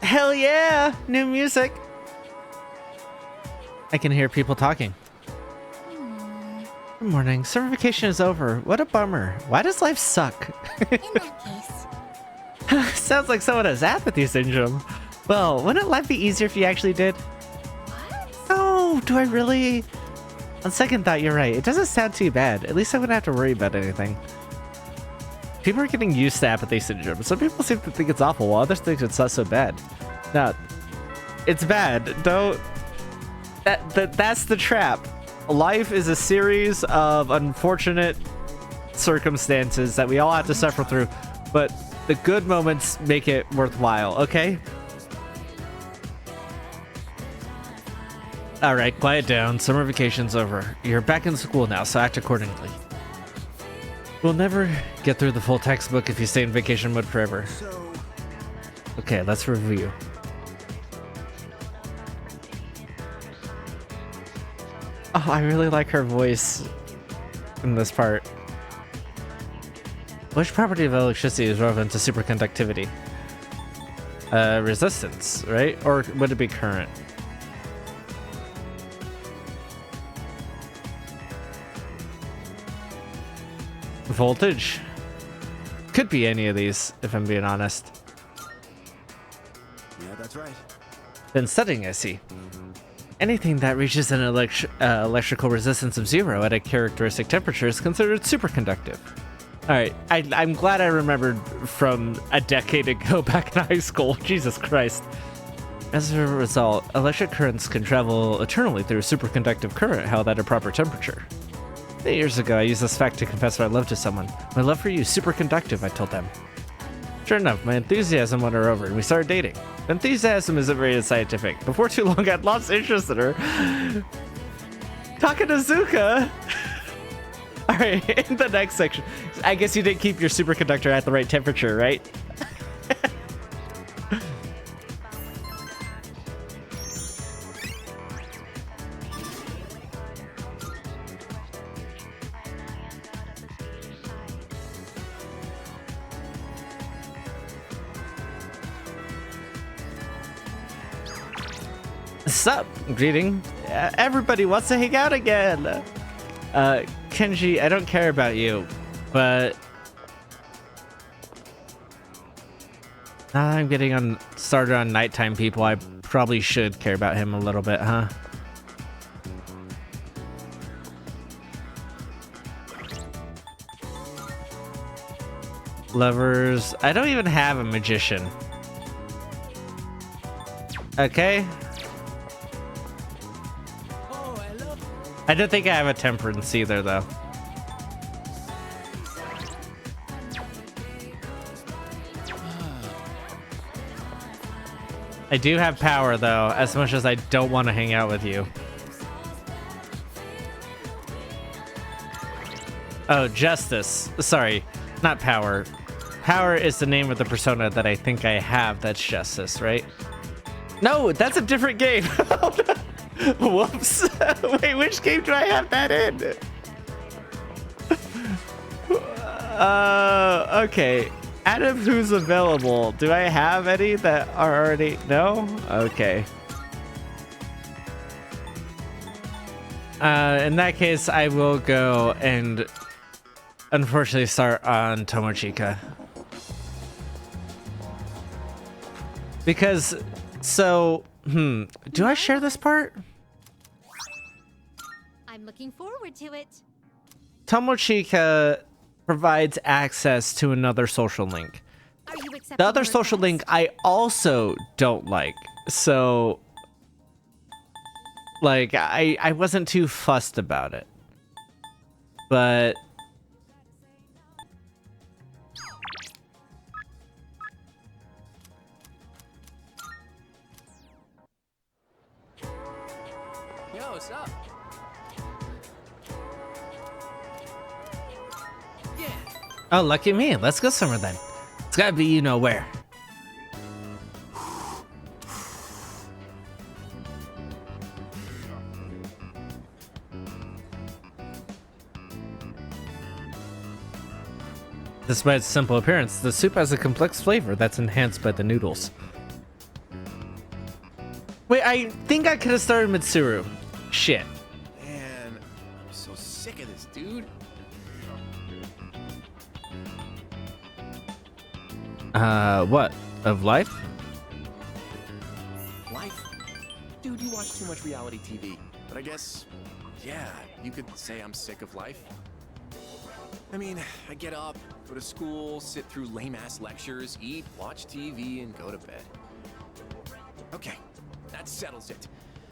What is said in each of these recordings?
Hell yeah! New music! I can hear people talking. Good morning. Summer vacation is over. What a bummer. Why does life suck? In that case. Sounds like someone has apathy syndrome. Well, wouldn't life be easier if you actually did? What? Oh, do I really? On second thought, you're right. It doesn't sound too bad. At least I wouldn't have to worry about anything. People are getting used to apathy syndrome. Some people seem to think it's awful, while others think it's not so bad. No, it's bad. Don't. That's the trap. Life is a series of unfortunate circumstances that we all have to suffer through, but the good moments make it worthwhile, okay? All right, quiet down. Summer vacation's over. You're back in school now, so act accordingly. We'll never get through the full textbook if you stay in vacation mode forever. Okay, let's review. Oh, I really like her voice in this part. Which property of electricity is relevant to superconductivity? Resistance, right? Or would it be current? Voltage? Could be any of these, if I'm being honest. Yeah, that's right. Then setting, I see. Anything that reaches an electrical resistance of 0 at a characteristic temperature is considered superconductive. Alright, I'm glad I remembered from a decade ago back in high school. Jesus Christ. As a result, electric currents can travel eternally through a superconductive current held at a proper temperature. Many years ago, I used this fact to confess my love to someone. My love for you is superconductive, I told them. Sure enough, my enthusiasm won her over and we started dating. Enthusiasm isn't very scientific. Before too long, I'd lost interest in her. Takanazuka! Alright, in the next section. I guess you didn't keep your superconductor at the right temperature, right? Sup? Greeting. Everybody wants to hang out again. Kenji, I don't care about you, but now that I'm getting started on nighttime people, I probably should care about him a little bit, huh? Lovers. I don't even have a magician. Okay. I don't think I have a temperance either, though. I do have power, though, as much as I don't want to hang out with you. Oh, justice. Sorry, not power. Power is the name of the persona that I think I have that's justice, right? No, that's a different game. Whoops. Wait, which game do I have that in? Okay. Out of who's available, do I have any that are already... No? Okay. In that case, I will go and unfortunately start on Tomochika. Because, so, do I share this part? I'm looking forward to it. Tomochika provides access to another social link. Are you accepting The other the social link request? I also don't like. So, like, I wasn't too fussed about it. But Yo, what's up? Yeah. oh, lucky me. Let's go somewhere then. It's gotta be you know where. Despite its simple appearance, the soup has a complex flavor that's enhanced by the noodles. Wait, I think I could have started Mitsuru. Shit. Man, I'm so sick of this, dude. What? Of life? Life? Dude, you watch too much reality TV. But I guess, yeah, you could say I'm sick of life. I mean, I get up, go to school, sit through lame-ass lectures, eat, watch TV, and go to bed. Okay, that settles it.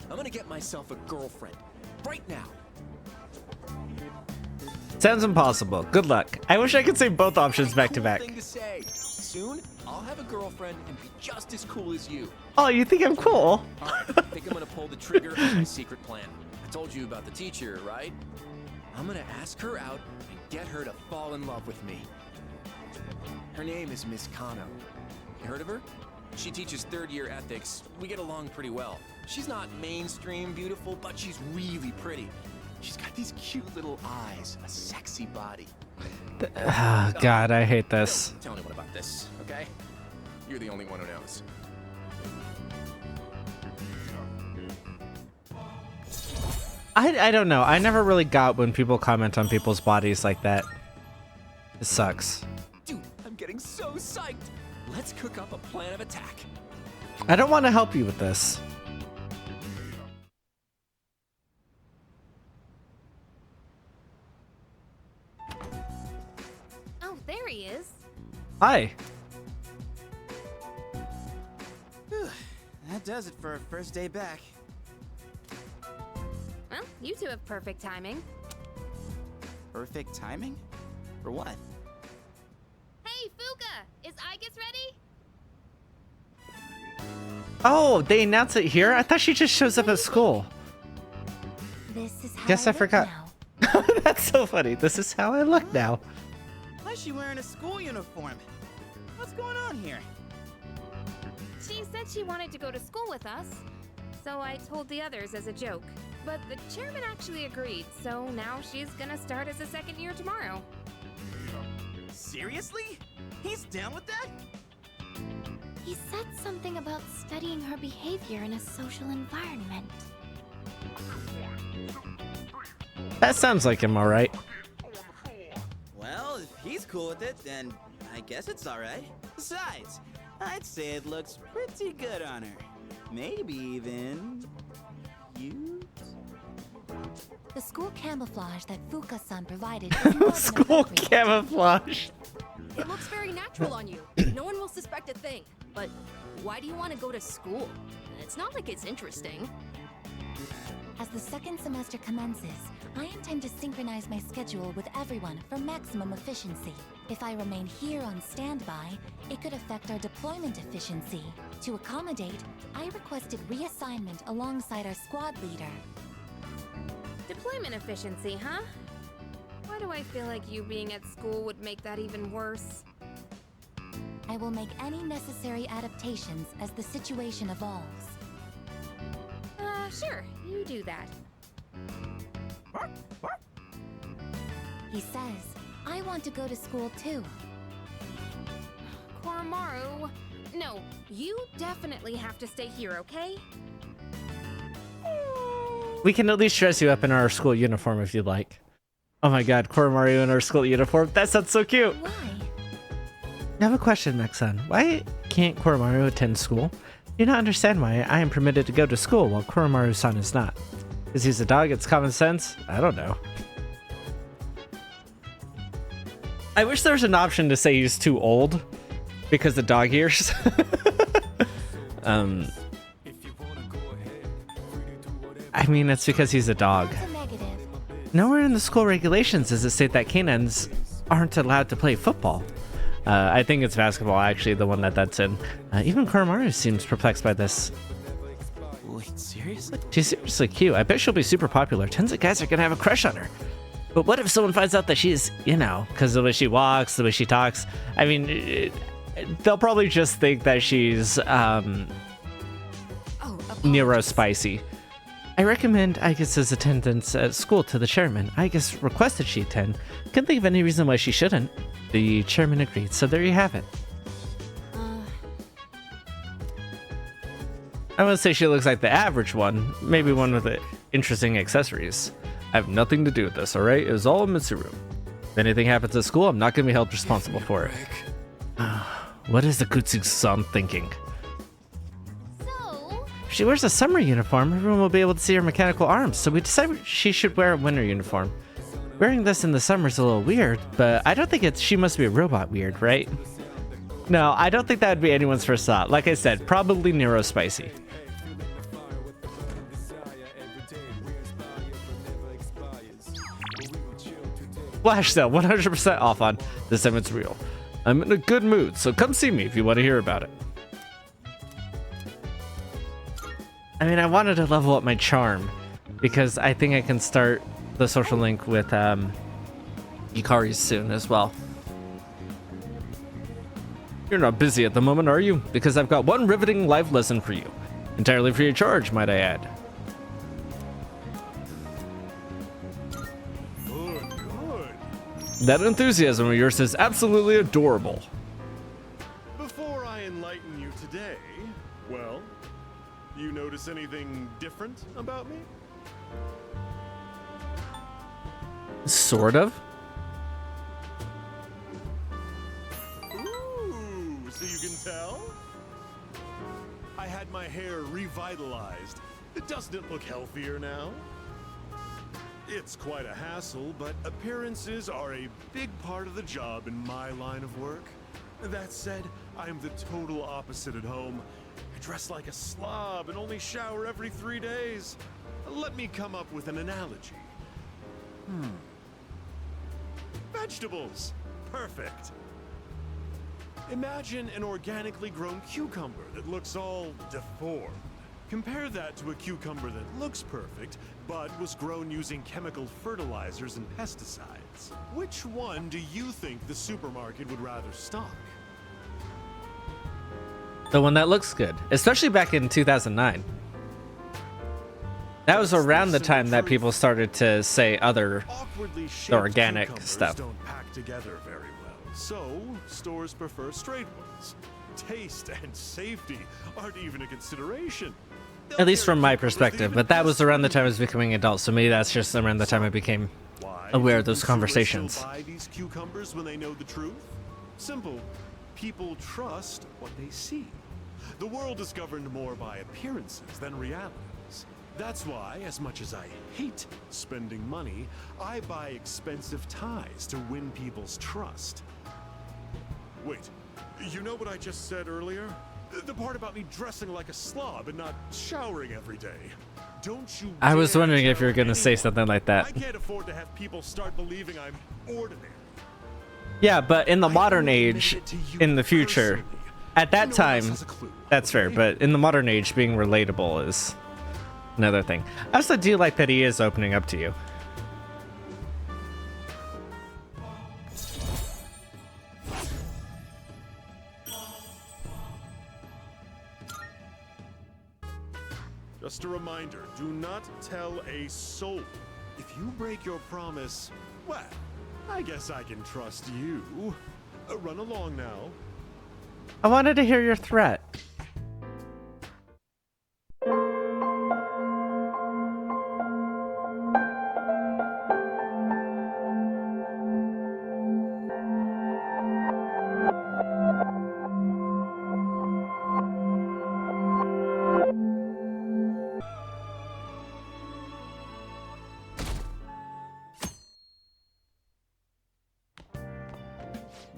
I'm gonna get myself a girlfriend. Right now. Sounds impossible. Good luck. I wish I could say both options back to back. Thing to say. Soon, I'll have a girlfriend and be just as cool as you. Oh, you think I'm cool? Alright, I think I'm gonna pull the trigger on my secret plan. I told you about the teacher, right? I'm gonna ask her out and get her to fall in love with me. Her name is Miss Kano. You heard of her? She teaches third-year ethics. We get along pretty well. She's not mainstream beautiful, but she's really pretty. She's got these cute little eyes, a sexy body. Oh, God, I hate this. Don't tell anyone about this, okay? You're the only one who knows. I don't know. I never really got when people comment on people's bodies like that. It sucks. Dude, I'm getting so psyched. Let's cook up a plan of attack. I don't want to help you with this. Oh, there he is. Hi. That does it for a first day back. Well, you two have perfect timing. Perfect timing? For what? Hey, Fuka! Is Aigis ready? Oh, they announced it here? I thought she just shows up at school. This is how Guess I look forgot. now. That's so funny. This is how I look now. Why is she wearing a school uniform? What's going on here? She said she wanted to go to school with us, so I told the others as a joke. But the chairman actually agreed, so now she's gonna start as a second year tomorrow. Seriously? He's down with that? He said something about studying her behavior in a social environment. That sounds like him, alright. Well, if he's cool with it, then I guess it's alright. Besides, I'd say it looks pretty good on her. Maybe even... cute? The school camouflage that Fuka-san provided is more than School appropriate. camouflage. It looks very natural on you. No one will suspect a thing. But why do you want to go to school? It's not like it's interesting. As the second semester commences, I intend to synchronize my schedule with everyone for maximum efficiency. If I remain here on standby, it could affect our deployment efficiency. To accommodate, I requested reassignment alongside our squad leader. Deployment efficiency, huh? Why do I feel like you being at school would make that even worse? I will make any necessary adaptations as the situation evolves. Sure, you do that. He says, I want to go to school too. Koromaru, no, you definitely have to stay here, okay? We can at least dress you up in our school uniform if you'd like. Oh my god, Koromaru in our school uniform. That sounds so cute. Why? I have a question, Mek-san. Why can't Koromaru attend school? Do not understand why I am permitted to go to school while Koromaru-san is not. Because he's a dog, it's common sense? I don't know. I wish there was an option to say he's too old because of dog ears. I mean, it's because he's a dog. That's a negative. Nowhere in the school regulations does it state that canines aren't allowed to play football. I think it's basketball, actually, the one that's in. Even Koromaru seems perplexed by this. Wait, seriously? She's seriously cute. I bet she'll be super popular. Tons of guys are gonna have a crush on her. But what if someone finds out that she's, you know, because the way she walks, the way she talks, I mean, they'll probably just think that she's neurospicy. I recommend Aigis' attendance at school to the chairman. Aigis requested she attend. Can't think of any reason why she shouldn't. The chairman agreed, so there you have it. I wouldn't say she looks like the average one, maybe one with interesting accessories. I have nothing to do with this, alright? It was all Mitsuru. If anything happens at school, I'm not going to be held responsible for it. What is Akutsu-san thinking? So, If she wears a summer uniform, everyone will be able to see her mechanical arms, so we decided she should wear a winter uniform. Wearing this in the summer is a little weird, but I don't think she must be a robot weird, right? No, I don't think that would be anyone's first thought. Like I said, probably Nero Spicy. Flash sale, 100% off on this time it's real. I'm in a good mood, so come see me if you want to hear about it. I mean, I wanted to level up my charm because I think I can start the social link with Yukari soon as well. You're not busy at the moment, are you? Because I've got one riveting live lesson for you. Entirely free of charge, might I add. That enthusiasm of yours is absolutely adorable. Before I enlighten you today, well, you notice anything different about me? Sort of. Ooh, so you can tell? I had my hair revitalized. Doesn't it look healthier now? It's quite a hassle, but appearances are a big part of the job in my line of work. That said, I am the total opposite at home. I dress like a slob and only shower every 3 days. Let me come up with an analogy. Vegetables. Perfect. Imagine an organically grown cucumber that looks all deformed. Compare that to a cucumber that looks perfect, but was grown using chemical fertilizers and pesticides. Which one do you think the supermarket would rather stock? The one that looks good, especially back in 2009. That was around the time that people started to say other Awkwardly shaped organic cucumbers stuff. don't pack together very well, so stores prefer straight ones. Taste and safety aren't even a consideration. At least from my perspective, but that was around the time I was becoming an adult, so maybe that's just around the time I became Why aware of do those consumers conversations. still buy these cucumbers when they know the truth? Simple. People trust what they see. The world is governed more by appearances than realities. That's why, as much as I hate spending money, I buy expensive ties to win people's trust. Wait, you know what I just said earlier? The part about me dressing like a slob and not showering every day. Don't you I was dare wondering if you were tell going to say anyone. something like that. I can't afford to have people start believing I'm ordinary. Yeah, but in the I modern only admitted age, it to you in the future, personally. at that No one else time, has a clue, that's fair, okay? but in the modern age, being relatable is another thing. I also do like that he is opening up to you. Just a reminder, do not tell a soul. If you break your promise, well, I guess I can trust you. Run along now. I wanted to hear your threat.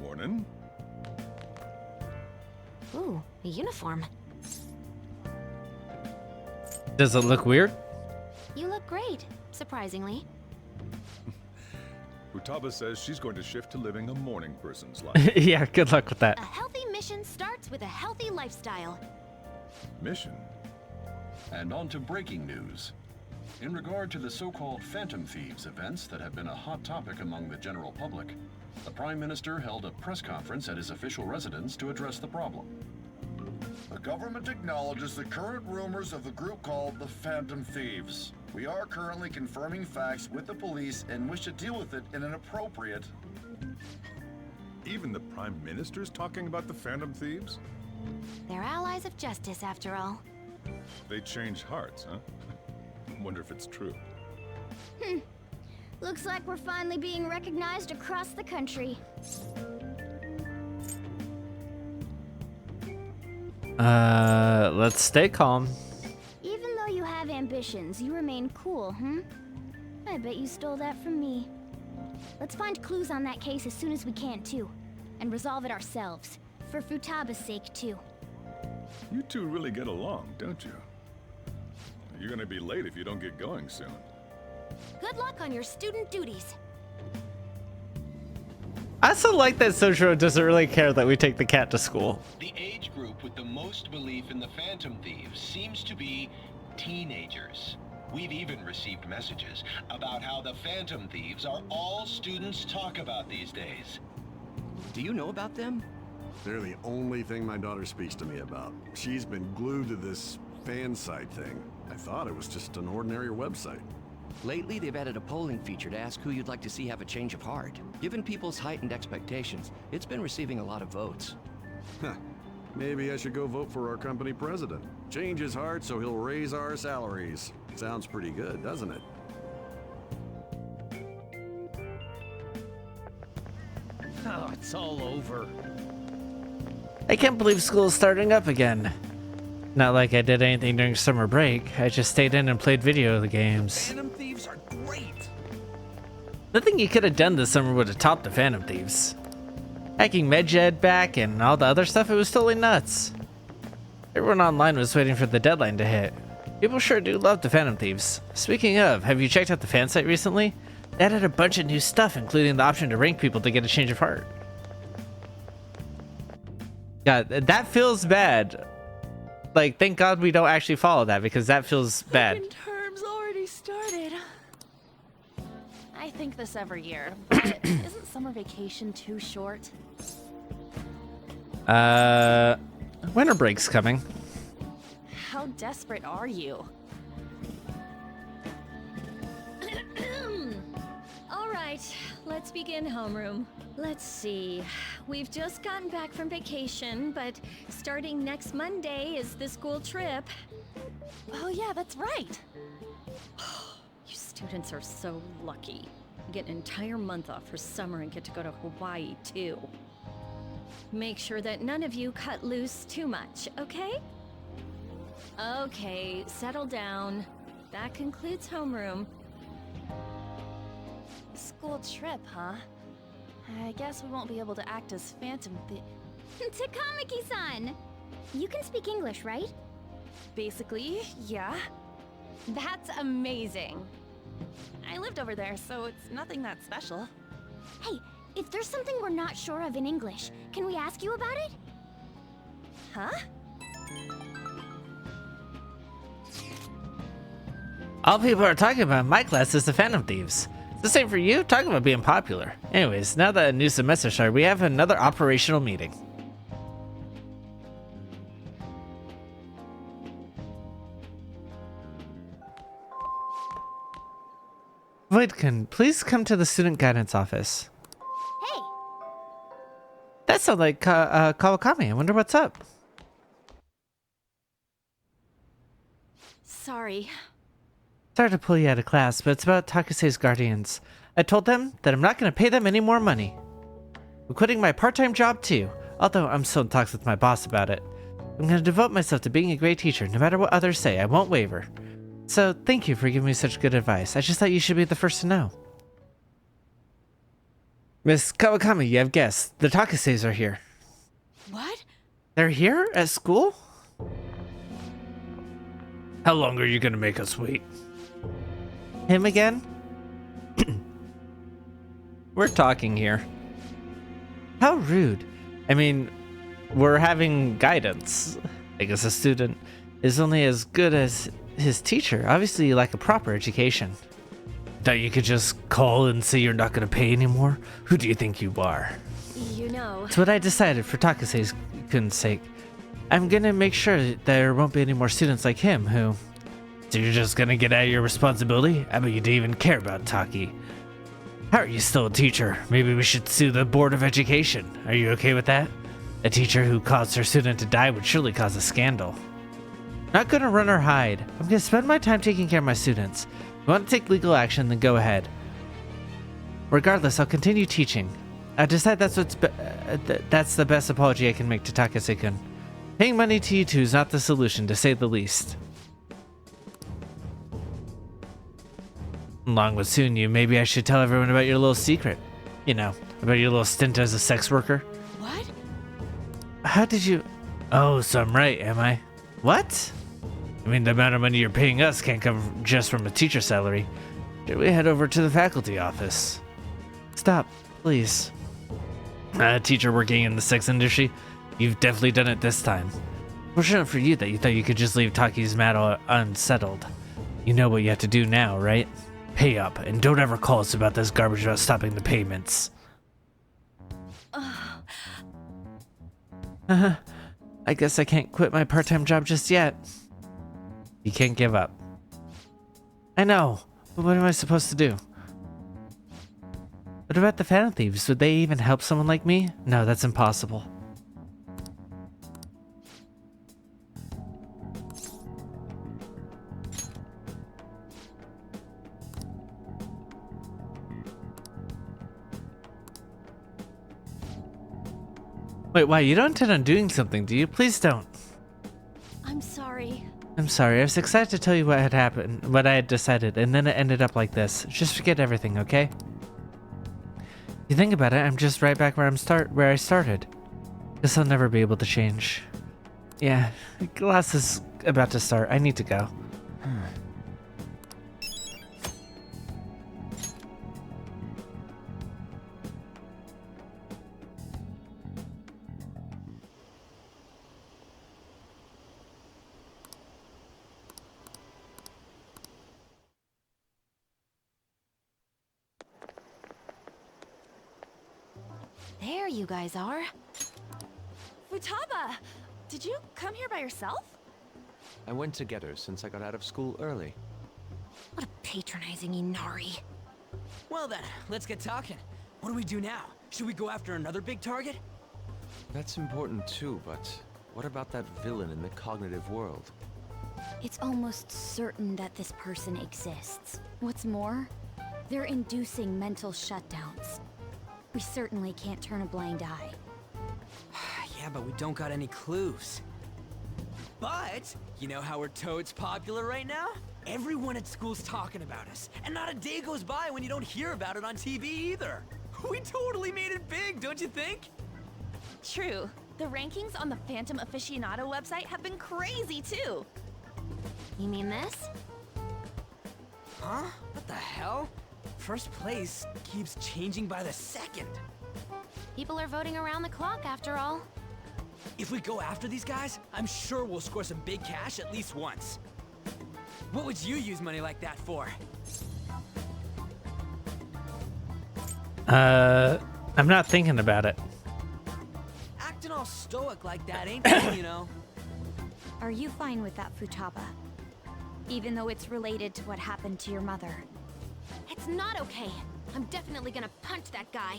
Morning. Ooh, a uniform. Does it look weird? You look great, surprisingly. Futaba says she's going to shift to living a morning person's life. Yeah, good luck with that. A healthy mission starts with a healthy lifestyle. Mission? And on to breaking news. In regard to the so-called Phantom Thieves events that have been a hot topic among the general public, the Prime Minister held a press conference at his official residence to address the problem. The government acknowledges the current rumors of the group called the Phantom Thieves. We are currently confirming facts with the police and wish to deal with it in an appropriate... Even the Prime Minister's talking about the Phantom Thieves? They're allies of justice, after all. They change hearts, huh? Wonder if it's true. Looks like we're finally being recognized across the country. Let's stay calm. Even though you have ambitions, you remain cool, I bet you stole that from me. Let's find clues on that case as soon as we can, too. And resolve it ourselves. For Futaba's sake, too. You two really get along, don't you? You're gonna be late if you don't get going soon. Good luck on your student duties. I also like that Sojiro doesn't really care that we take the cat to school. The age group with the most belief in the Phantom Thieves seems to be teenagers. We've even received messages about how the Phantom Thieves are all students talk about these days. Do you know about them? They're the only thing my daughter speaks to me about. She's been glued to this fan site thing. I thought it was just an ordinary website. Lately, they've added a polling feature to ask who you'd like to see have a change of heart. Given people's heightened expectations, it's been receiving a lot of votes. Huh. Maybe I should go vote for our company president. Change his heart so he'll raise our salaries. Sounds pretty good, doesn't it? Oh, it's all over. I can't believe school is starting up again. Not like I did anything during summer break. I just stayed in and played video games. Phantom Thieves are great! Nothing you could have done this summer would have topped the Phantom Thieves. Hacking Medjed back and all the other stuff, it was totally nuts. Everyone online was waiting for the deadline to hit. People sure do love the Phantom Thieves. Speaking of, have you checked out the fan site recently? They added a bunch of new stuff, including the option to rank people to get a change of heart. God, that feels bad. Like, thank God we don't actually follow that, because that feels bad. Second term's already started. I think this every year, but isn't summer vacation too short? Winter break's coming. How desperate are you? All right, let's begin homeroom. Let's see. We've just gotten back from vacation, but starting next Monday is the school trip. Oh yeah, that's right. You students are so lucky. You get an entire month off for summer and get to go to Hawaii too. Make sure that none of you cut loose too much, okay? Okay, settle down. That concludes homeroom. School trip, huh? I guess we won't be able to act as Phantom Takamaki-san! You can speak English, right? Basically, yeah. That's amazing. I lived over there, so it's nothing that special. Hey, if there's something we're not sure of in English, can we ask you about it? Huh? All people are talking about in my class is the Phantom Thieves. It's the same for you, talking about being popular. Anyways, now that a new semester started, we have another operational meeting. Voidkin, please come to the student guidance office. Hey! That sounds like Kawakami. I wonder what's up. Sorry. Sorry to pull you out of class, but it's about Takuse's guardians. I told them that I'm not going to pay them any more money. I'm quitting my part-time job too, although I'm still in talks with my boss about it. I'm going to devote myself to being a great teacher, no matter what others say. I won't waver. So, thank you for giving me such good advice. I just thought you should be the first to know. Miss Kawakami, you have guests. The Takuses are here. What? They're here? At school? How long are you going to make us wait? Him again? We're talking here. How rude. I mean, we're having guidance. I guess a student is only as good as his teacher. Obviously, you lack a proper education. Thought you could just call and say you're not going to pay anymore? Who do you think you are? You know... It's what I decided for Takuse's sake. I'm going to make sure that there won't be any more students like him who... So you're just going to get out of your responsibility? I bet you didn't even care about Taki. How are you still a teacher? Maybe we should sue the Board of Education. Are you okay with that? A teacher who caused her student to die would surely cause a scandal. Not gonna run or hide. I'm gonna spend my time taking care of my students. If you want to take legal action, then go ahead. Regardless, I'll continue teaching. I decide that's that's the best apology I can make to Takase-kun. Paying money to you two is not the solution, to say the least. Along with Sunyu, maybe I should tell everyone about your little secret. You know, about your little stint as a sex worker. What? How did you... Oh, so I'm right, am I? What? I mean, the amount of money you're paying us can't come just from a teacher's salary. Should we head over to the faculty office? Stop, please. A teacher working in the sex industry? You've definitely done it this time. Fortunate for you that you thought you could just leave Taki's matter unsettled. You know what you have to do now, right? Pay up, and don't ever call us about this garbage about stopping the payments. I guess I can't quit my part-time job just yet. You can't give up. I know, but what am I supposed to do? What about the Phantom Thieves? Would they even help someone like me? No, that's impossible. Wait, why? You don't intend on doing something, do you? Please don't. I'm sorry. I'm sorry. I was excited to tell you what had happened, what I had decided, and then it ended up like this. Just forget everything, okay? You think about it, I'm just right back where I started. Guess I'll never be able to change. Yeah, class is about to start. I need to go. There you guys are. Futaba! Did you come here by yourself? I went to get her since I got out of school early. What a patronizing Inari. Well then, let's get talking. What do we do now? Should we go after another big target? That's important too, but what about that villain in the cognitive world? It's almost certain that this person exists. What's more, they're inducing mental shutdowns. We certainly can't turn a blind eye. Yeah, but we don't got any clues. But, you know how we're toads popular right now? Everyone at school's talking about us, and not a day goes by when you don't hear about it on TV either. We totally made it big, don't you think? True. The rankings on the Phantom Aficionado website have been crazy too. You mean this? Huh? What the hell? First place keeps changing by the second. People are voting around the clock after all. If we go after these guys, I'm sure we'll score some big cash at least once. What would you use money like that for? I'm not thinking about it. Acting all stoic like that ain't cool, you know. Are you fine with that, Futaba? Even though it's related to what happened to your mother. It's not okay. I'm definitely gonna punch that guy.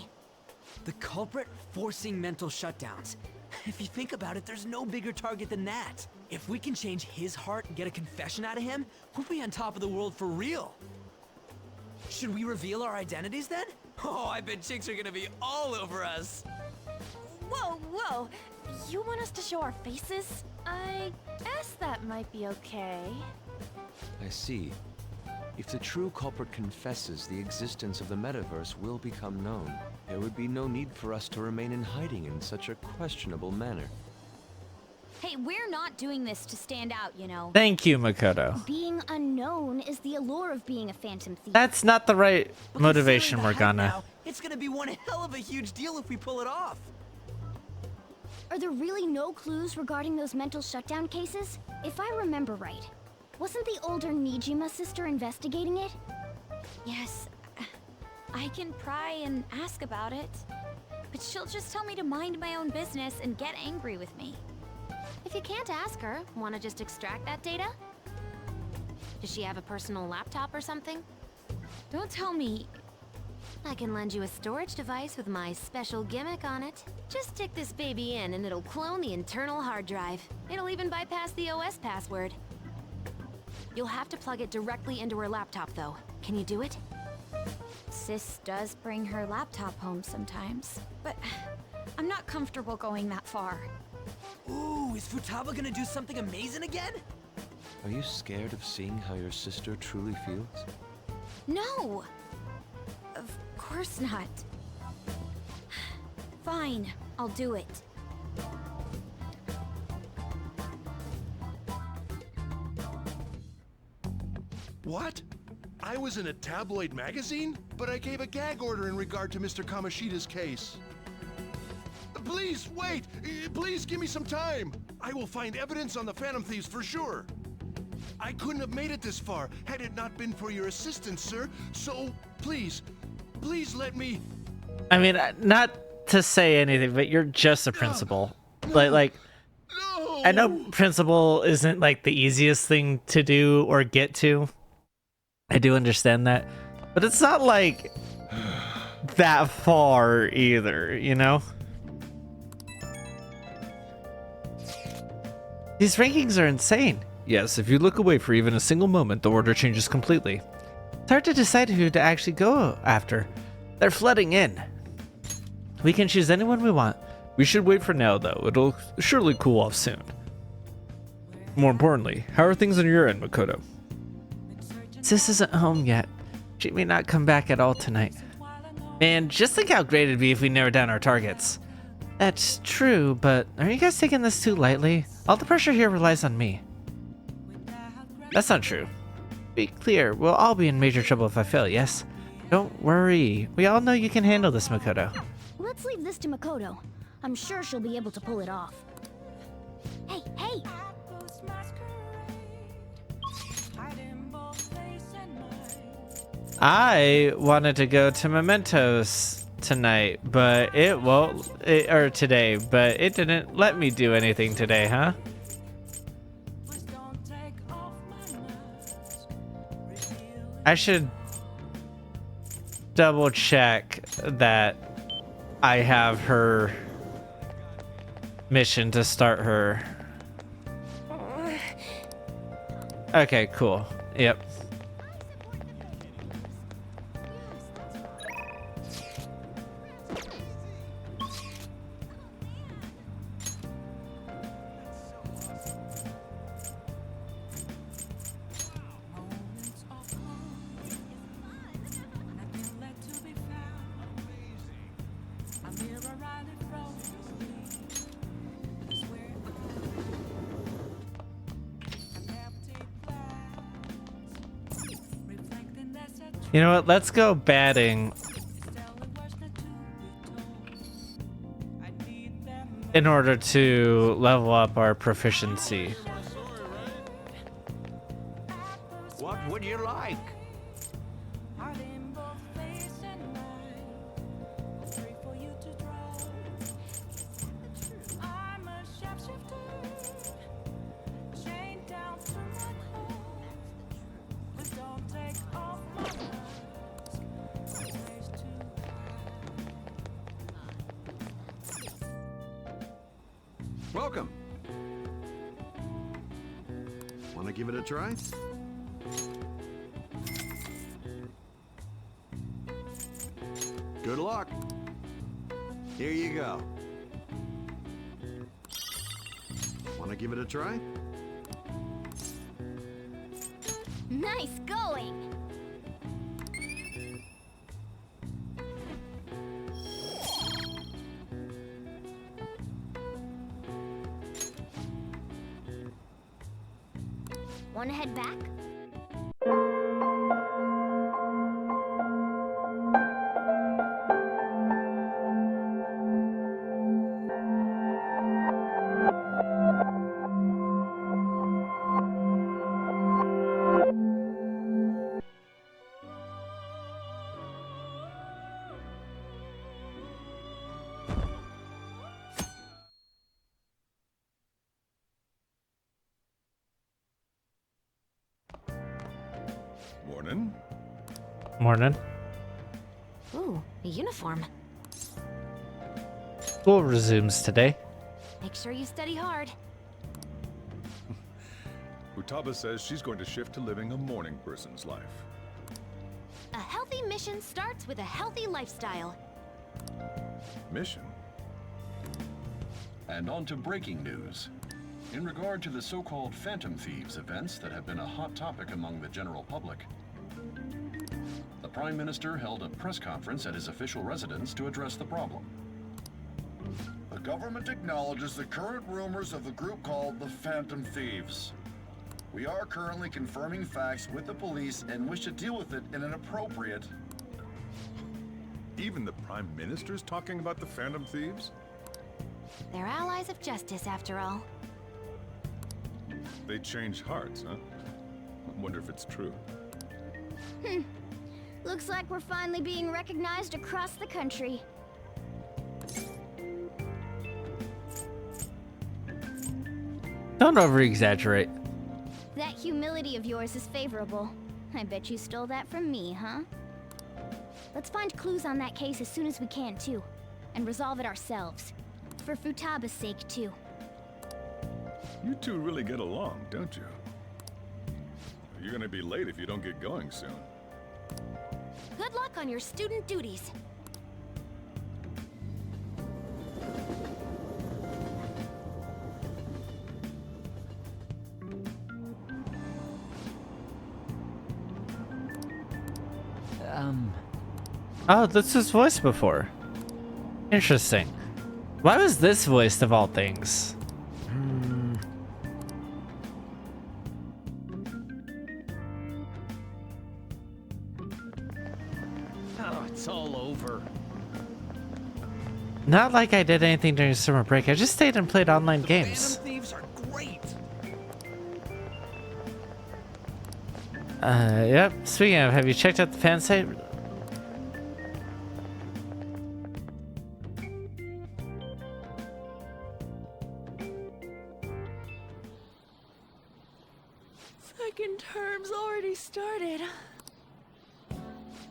The culprit forcing mental shutdowns. If you think about it, there's no bigger target than that. If we can change his heart and get a confession out of him, we'll be on top of the world for real. Should we reveal our identities then? Oh, I bet chicks are gonna be all over us. Whoa, whoa! You want us to show our faces? I guess that might be okay. I see. If the true culprit confesses, the existence of the metaverse will become known. There would be no need for us to remain in hiding in such a questionable manner. Hey, we're not doing this to stand out, you know. Thank you, Makoto. Being unknown is the allure of being a Phantom Thief. That's not the right motivation, Morgana. It's gonna be one hell of a huge deal if we pull it off. Are there really no clues regarding those mental shutdown cases? If I remember right, wasn't the older Nijima sister investigating it? Yes, I can pry and ask about it, but she'll just tell me to mind my own business and get angry with me. If you can't ask her, wanna just extract that data? Does she have a personal laptop or something? Don't tell me I can lend you a storage device with my special gimmick on it. Just stick this baby in and it'll clone the internal hard drive. It'll even bypass the OS password. You'll have to plug it directly into her laptop though. Can you do it? Sis does bring her laptop home sometimes. But I'm not comfortable going that far. Ooh, is Futaba gonna do something amazing again? Are you scared of seeing how your sister truly feels? No! Of course not. Fine, I'll do it. What? I was in a tabloid magazine, but I gave a gag order in regard to Mr. Kamoshida's case. Please, wait! Please give me some time! I will find evidence on the Phantom Thieves for sure. I couldn't have made it this far had it not been for your assistance, sir. So, please let me... I mean, not to say anything, but you're just a principal. Like, I know principal isn't like the easiest thing to do or get to. I do understand that, but it's not like that far either, you know? These rankings are insane. Yes, if you look away for even a single moment, the order changes completely. It's hard to decide who to actually go after. They're flooding in. We can choose anyone we want. We should wait for now, though. It'll surely cool off soon. More importantly, how are things on your end, Makoto? Sis isn't home yet. She may not come back at all tonight. Man, just think how great it'd be if we narrowed down our targets. That's true, but are you guys taking this too lightly? All the pressure here relies on me. That's not true. Be clear, we'll all be in major trouble if I fail, yes? Don't worry. We all know you can handle this, Makoto. Let's leave this to Makoto. I'm sure she'll be able to pull it off. Hey, hey! I wanted to go to Mementos tonight, but it won't, or today, but it didn't let me do anything today, huh? I should double check that I have her mission to start her. Okay, cool. Yep. You know what? Let's go batting in order to level up our proficiency. What would you like? Welcome. Want to give it a try? Good luck. Here you go. Want to give it a try? Nice going! Wanna head back? Morning. Morning. Ooh, a uniform. School resumes today. Make sure you study hard. Futaba says she's going to shift to living a morning person's life. A healthy mission starts with a healthy lifestyle. Mission? And on to breaking news. In regard to the so-called Phantom Thieves events that have been a hot topic among the general public, the Prime Minister held a press conference at his official residence to address the problem. The government acknowledges the current rumors of the group called the Phantom Thieves. We are currently confirming facts with the police and wish to deal with it in an appropriate... Even the Prime Minister's talking about the Phantom Thieves? They're allies of justice, after all. They change hearts, huh? I wonder if it's true. Looks like we're finally being recognized across the country. Don't over-exaggerate. That humility of yours is favorable. I bet you stole that from me, huh? Let's find clues on that case as soon as we can, too. And resolve it ourselves. For Futaba's sake, too. You two really get along, don't you? You're gonna be late if you don't get going soon. Good luck on your student duties. Oh, this was voiced before. Interesting. Why was this voiced of all things? Oh, it's all over. Not like I did anything during summer break. I just stayed and played online games. Phantom Thieves are great. Yep. Speaking of, have you checked out the fan site? Second term's already started.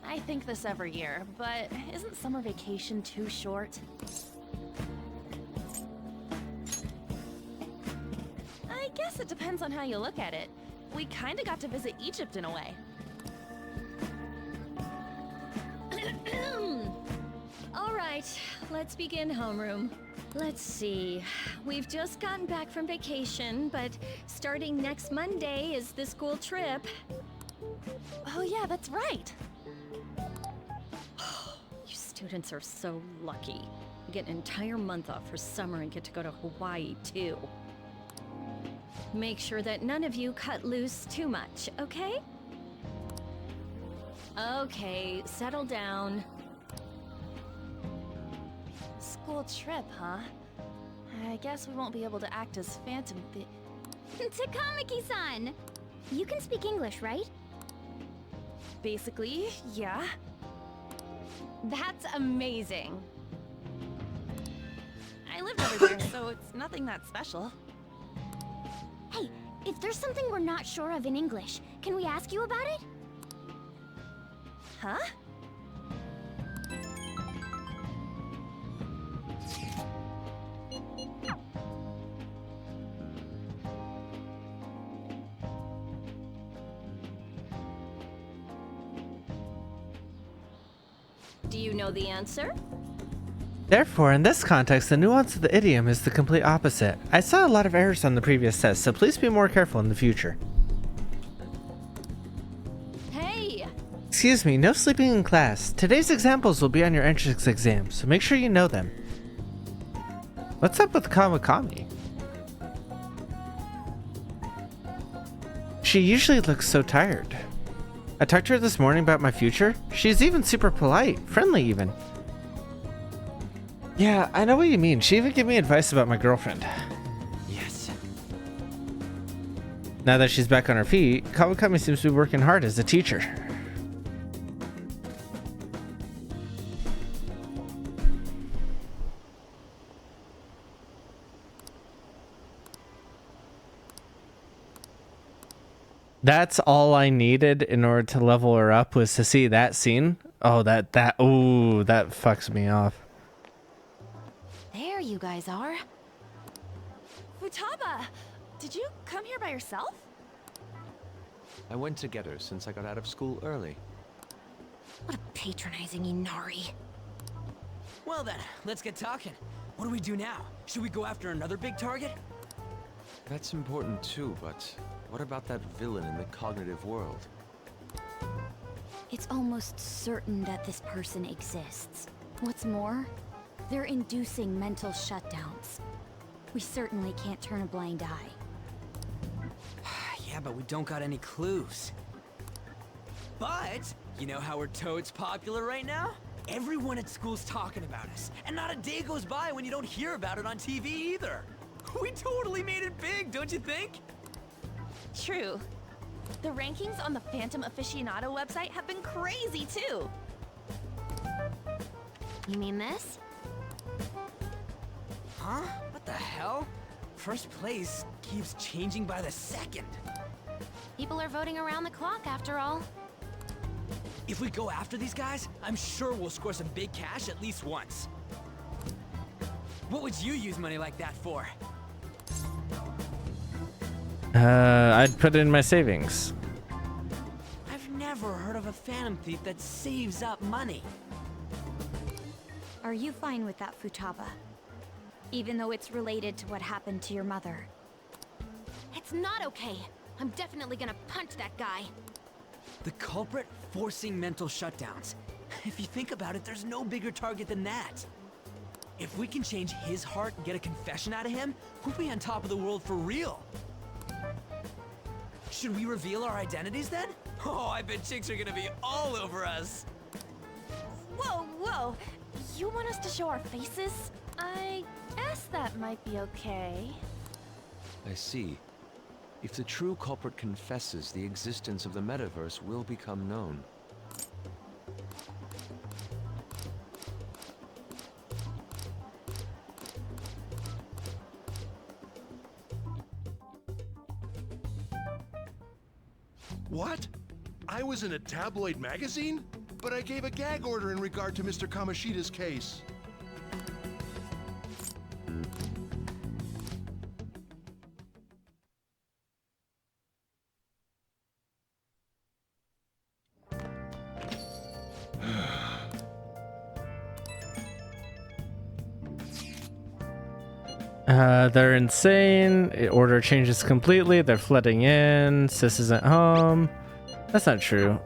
I think this every year, but isn't summer vacation too short? I guess it depends on how you look at it. We kinda got to visit Egypt in a way. All right, let's begin homeroom. Let's see. We've just gotten back from vacation, but starting next Monday is the school trip. Oh yeah, that's right. You students are so lucky. You get an entire month off for summer and get to go to Hawaii, too. Make sure that none of you cut loose too much, okay? Okay, settle down. School trip, huh? I guess we won't be able to act as Phantom Takamaki-san! You can speak English, right? Basically, yeah. That's amazing. I lived over there, so it's nothing that special. Hey, if there's something we're not sure of in English, can we ask you about it? Huh? Do you know the answer? Therefore, in this context, the nuance of the idiom is the complete opposite. I saw a lot of errors on the previous test, so please be more careful in the future. Hey! Excuse me, no sleeping in class. Today's examples will be on your entrance exam, so make sure you know them. What's up with Kawakami? She usually looks so tired. I talked to her this morning about my future. She's even super polite, friendly even. Yeah, I know what you mean. She even gave me advice about my girlfriend. Yes. Now that she's back on her feet, Kawakami seems to be working hard as a teacher. That's all I needed in order to level her up, was to see that scene. Oh, that fucks me off. There you guys are. Futaba! Did you come here by yourself? I went to get her since I got out of school early. What a patronizing Inari. Well then, let's get talking. What do we do now? Should we go after another big target? That's important too, but what about that villain in the cognitive world? It's almost certain that this person exists. What's more, they're inducing mental shutdowns. We certainly can't turn a blind eye. Yeah, but we don't got any clues. But, you know how we're toads popular right now? Everyone at school's talking about us, and not a day goes by when you don't hear about it on TV either. We totally made it big, don't you think? True. The rankings on the Phantom Aficionado website have been crazy too. You mean this? Huh? What the hell? First place keeps changing by the second. People are voting around the clock after all. If we go after these guys, I'm sure we'll score some big cash at least once. What would you use money like that for? I'd put it in my savings. I've never heard of a Phantom Thief that saves up money. Are you fine with that, Futaba? Even though it's related to what happened to your mother. It's not okay. I'm definitely gonna punch that guy. The culprit forcing mental shutdowns. If you think about it, there's no bigger target than that. If we can change his heart and get a confession out of him, we'll be on top of the world for real. Should we reveal our identities then? Oh, I bet chicks are gonna be all over us. Whoa, whoa! You want us to show our faces? I guess that might be okay. I see. If the true culprit confesses, the existence of the metaverse will become known. What? I was in a tabloid magazine? But I gave a gag order in regard to Mr. Kamoshida's case. They're insane. Order changes completely. They're flooding in. Sis isn't home. That's not true.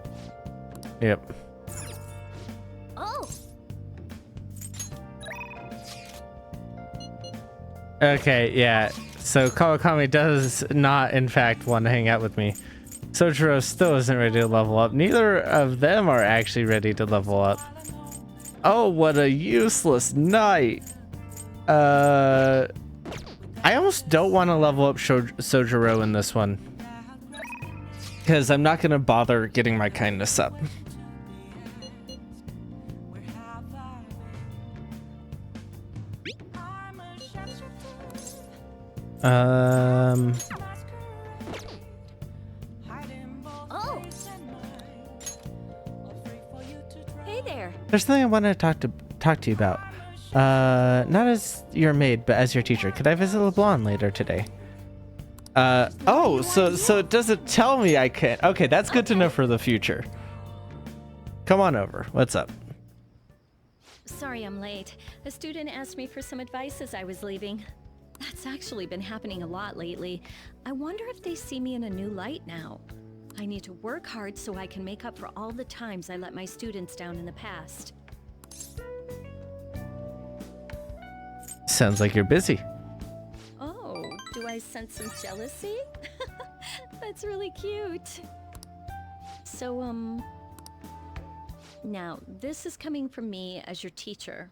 Yep. Oh. Okay, yeah. So Kawakami does not, in fact, want to hang out with me. Sojiro still isn't ready to level up. Neither of them are actually ready to level up. Oh, what a useless night. I almost don't want to level up Sojiro in this one, because I'm not going to bother getting my kindness up. Oh. Hey there. There's something I want to talk to you about. Not as your maid, but as your teacher. Could I visit LeBlanc later today? Oh, so it doesn't tell me I can't. Okay, that's good to know for the future. Come on over. What's up? Sorry I'm late. A student asked me for some advice as I was leaving. That's actually been happening a lot lately. I wonder if they see me in a new light now. I need to work hard so I can make up for all the times I let my students down in the past. Sounds like you're busy. Oh, do I sense some jealousy? That's really cute. So, now, this is coming from me as your teacher.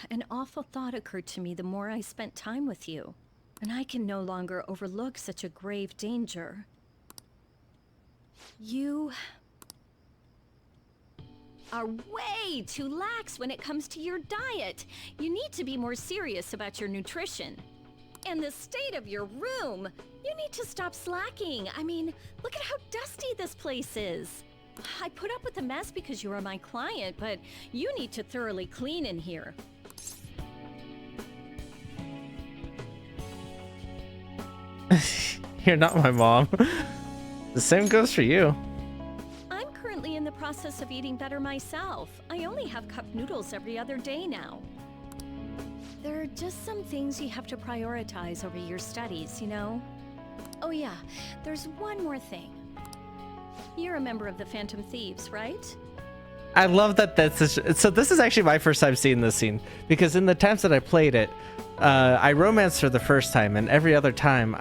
An awful thought occurred to me the more I spent time with you, and I can no longer overlook such a grave danger. You are way too lax when it comes to your diet. You need to be more serious about your nutrition. And the state of your room. You need to stop slacking. I mean, look at how dusty this place is. I put up with the mess because you are my client, but you need to thoroughly clean in here. You're not my mom. The same goes for you. I'm currently in the process of eating better myself. I only have cup noodles every other day now. There are just some things you have to prioritize over your studies, you know? Oh yeah, there's one more thing. You're a member of the Phantom Thieves, right? I love that so this is actually my first time seeing this scene, because in the times that I played it, I romanced her the first time, and every other time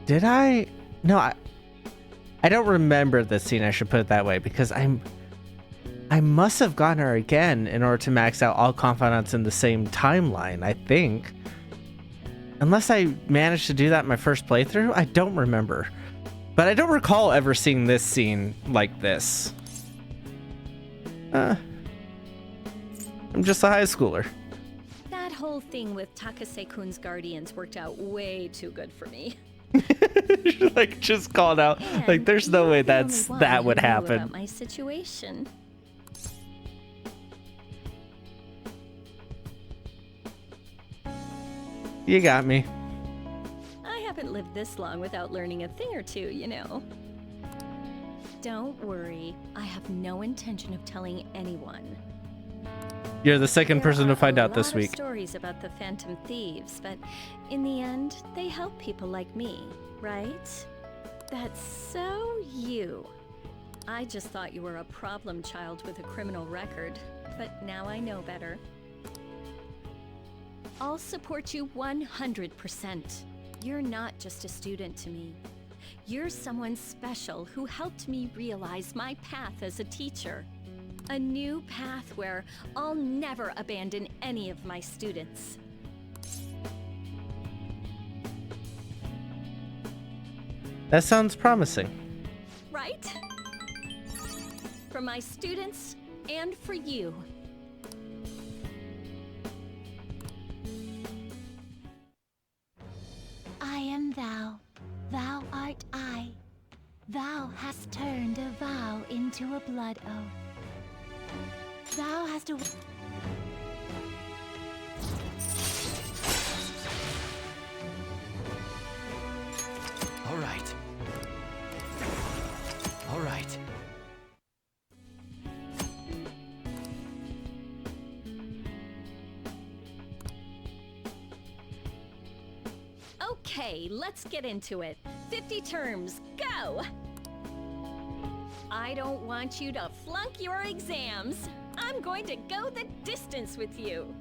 did I? No, I don't remember this scene, I should put it that way, because I must have gotten her again in order to max out all confidants in the same timeline, I think. Unless I managed to do that in my first playthrough, I don't remember. But I don't recall ever seeing this scene like this. I'm just a high schooler. That whole thing with Takase-kun's guardians worked out way too good for me. Like, just called out. And like, there's no way you're the only one that would who knew happen. about my situation. You got me. I haven't lived this long without learning a thing or two, you know. Don't worry, I have no intention of telling anyone. You're the second person to find out this There are a lot week. of stories about the Phantom Thieves, but in the end, they help people like me, right? That's so you. I just thought you were a problem child with a criminal record, but now I know better. I'll support you 100%. You're not just a student to me. You're someone special who helped me realize my path as a teacher. A new path where I'll never abandon any of my students. That sounds promising. Right? For my students and for you. I am thou, thou art I. Thou hast turned a vow into a blood oath. Thou hast a... All right. All right. Okay, let's get into it. 50 terms, go! I don't want you to flunk your exams. I'm going to go the distance with you.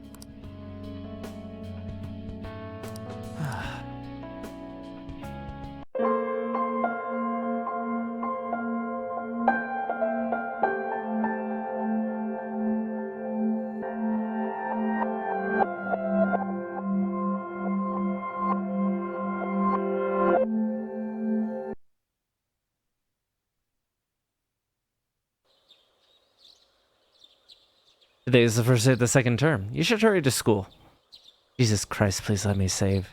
Today is the first day of the second term. You should hurry to school. Jesus Christ, please let me save.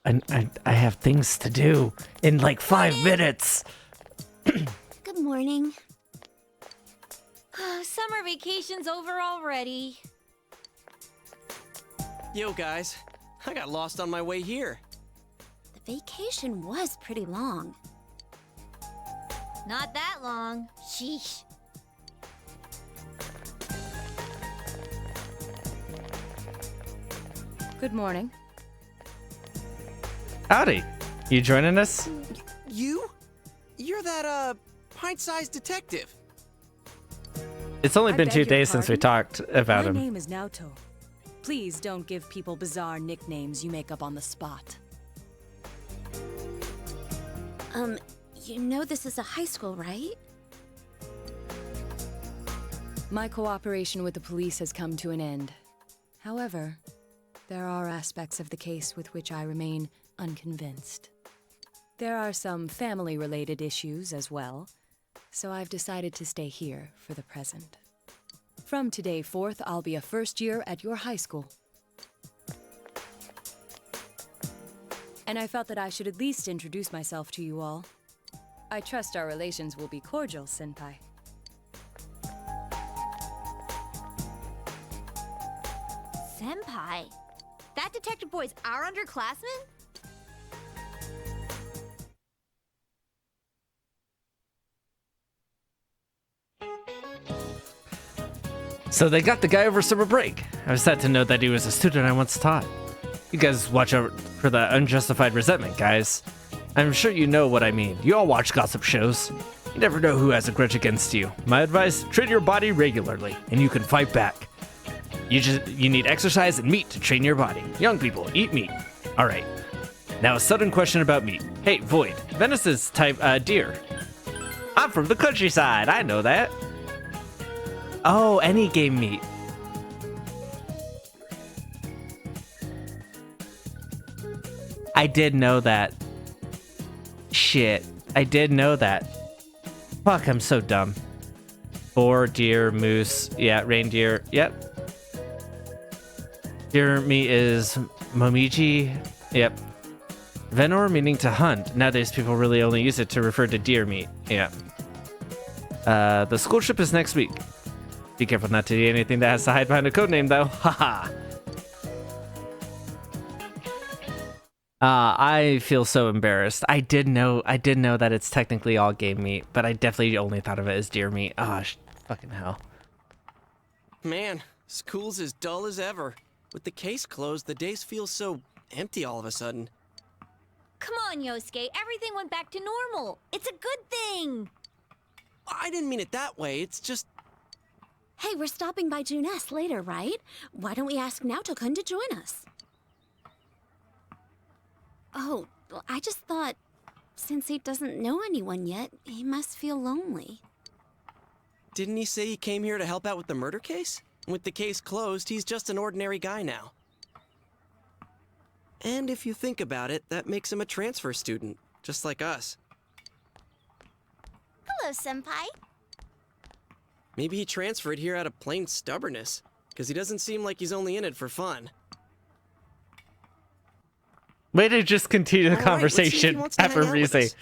I have things to do in like 5 minutes. Good morning. Summer vacation's over already. Yo, guys. I got lost on my way here. The vacation was pretty long. Not that long. Sheesh. Good morning. Howdy. You joining us? You? You're that, pint-sized detective. It's only I been beg 2 your days since we pardon? talked about My him. name is Naoto. Please don't give people bizarre nicknames you make up on the spot. You know this is a high school, right? My cooperation with the police has come to an end. However, there are aspects of the case with which I remain unconvinced. There are some family-related issues as well, so I've decided to stay here for the present. From today forth, I'll be a first year at your high school. And I felt that I should at least introduce myself to you all. I trust our relations will be cordial, Senpai. Senpai? That detective boy's our underclassman? So they got the guy over summer break. I was sad to know that he was a student I once taught. You guys watch out for that unjustified resentment, guys. I'm sure you know what I mean. You all watch gossip shows. You never know who has a grudge against you. My advice, train your body regularly, and you can fight back. You need exercise and meat to train your body. Young people, eat meat. Alright. Now a sudden question about meat. Hey, Void, Venice is type deer. I'm from the countryside, I know that. Oh, any game meat. I did know that. Shit, I did know that. Fuck, I'm so dumb. Boar, deer, moose, yeah, reindeer, yep. Deer meat is momiji, yep. Venor meaning to hunt. Nowadays people really only use it to refer to deer meat, yeah. The school trip is next week. Be careful not to do anything that has to hide behind a codename, though. Haha. I feel so embarrassed. I did know that it's technically all game meat, but I definitely only thought of it as deer meat. Oh, fucking hell. Man, school's as dull as ever. With the case closed, the days feel so empty all of a sudden. Come on, Yosuke. Everything went back to normal. It's a good thing. I didn't mean it that way. It's just... Hey, we're stopping by Junes later, right? Why don't we ask Naoto-kun to join us? Oh, I just thought, since he doesn't know anyone yet, he must feel lonely. Didn't he say he came here to help out with the murder case? With the case closed, he's just an ordinary guy now. And if you think about it, that makes him a transfer student, just like us. Hello, Senpai. Maybe he transferred here out of plain stubbornness, because he doesn't seem like he's only in it for fun. Way to just continue the conversation after Rize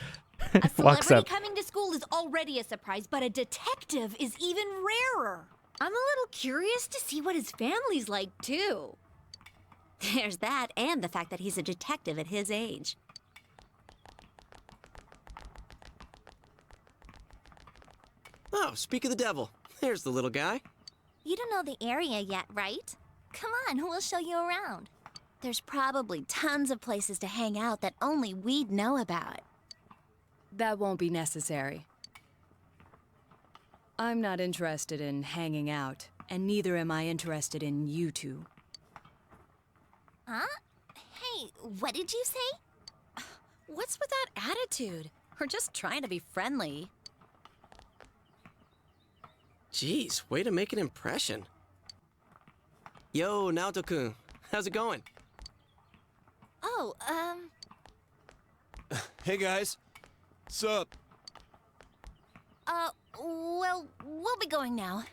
walks up. Coming to school is already a surprise, but a detective is even rarer. I'm a little curious to see what his family's like, too. There's that, and the fact that he's a detective at his age. Oh, speak of the devil. There's the little guy. You don't know the area yet, right? Come on, we'll show you around. There's probably tons of places to hang out that only we'd know about. That won't be necessary. I'm not interested in hanging out, and neither am I interested in you two. Huh? Hey, what did you say? What's with that attitude? We're just trying to be friendly. Jeez, way to make an impression. Yo, Naoto-kun, how's it going? Oh, Hey guys, sup? Well, we'll be going now.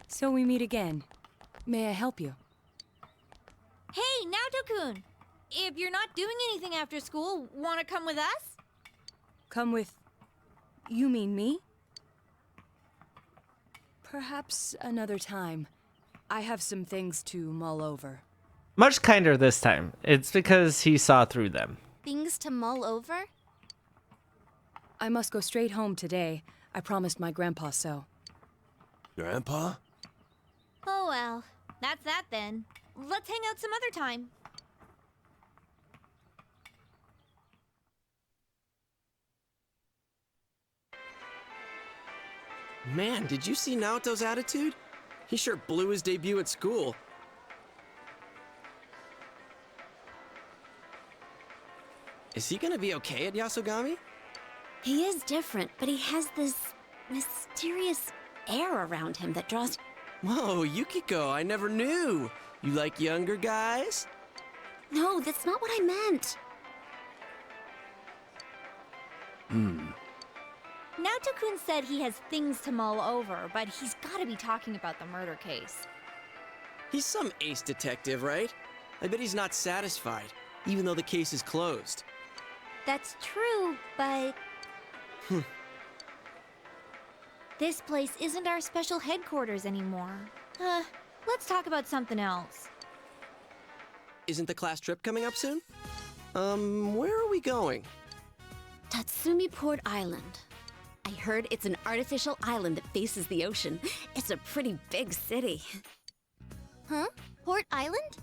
So we meet again. May I help you? Hey, Naoto-kun! If you're not doing anything after school, want to come with us? Come with... You mean me? Perhaps another time. I have some things to mull over. Much kinder this time. It's because he saw through them. Things to mull over? I must go straight home today. I promised my grandpa so. Grandpa? Oh well, that's that then. Let's hang out some other time. Man, did you see Naoto's attitude? He sure blew his debut at school. Is he gonna be okay at Yasogami? He is different, but he has this mysterious air around him that draws... Whoa, Yukiko, I never knew. You like younger guys? No, that's not what I meant. Naoto-kun said he has things to mull over, but he's gotta be talking about the murder case. He's some ace detective, right? I bet he's not satisfied, even though the case is closed. That's true, but this place isn't our special headquarters anymore. Let's talk about something else. Isn't the class trip coming up soon? Where are we going? Tatsumi Port Island. I heard it's an artificial island that faces the ocean. It's a pretty big city. Huh? Port Island?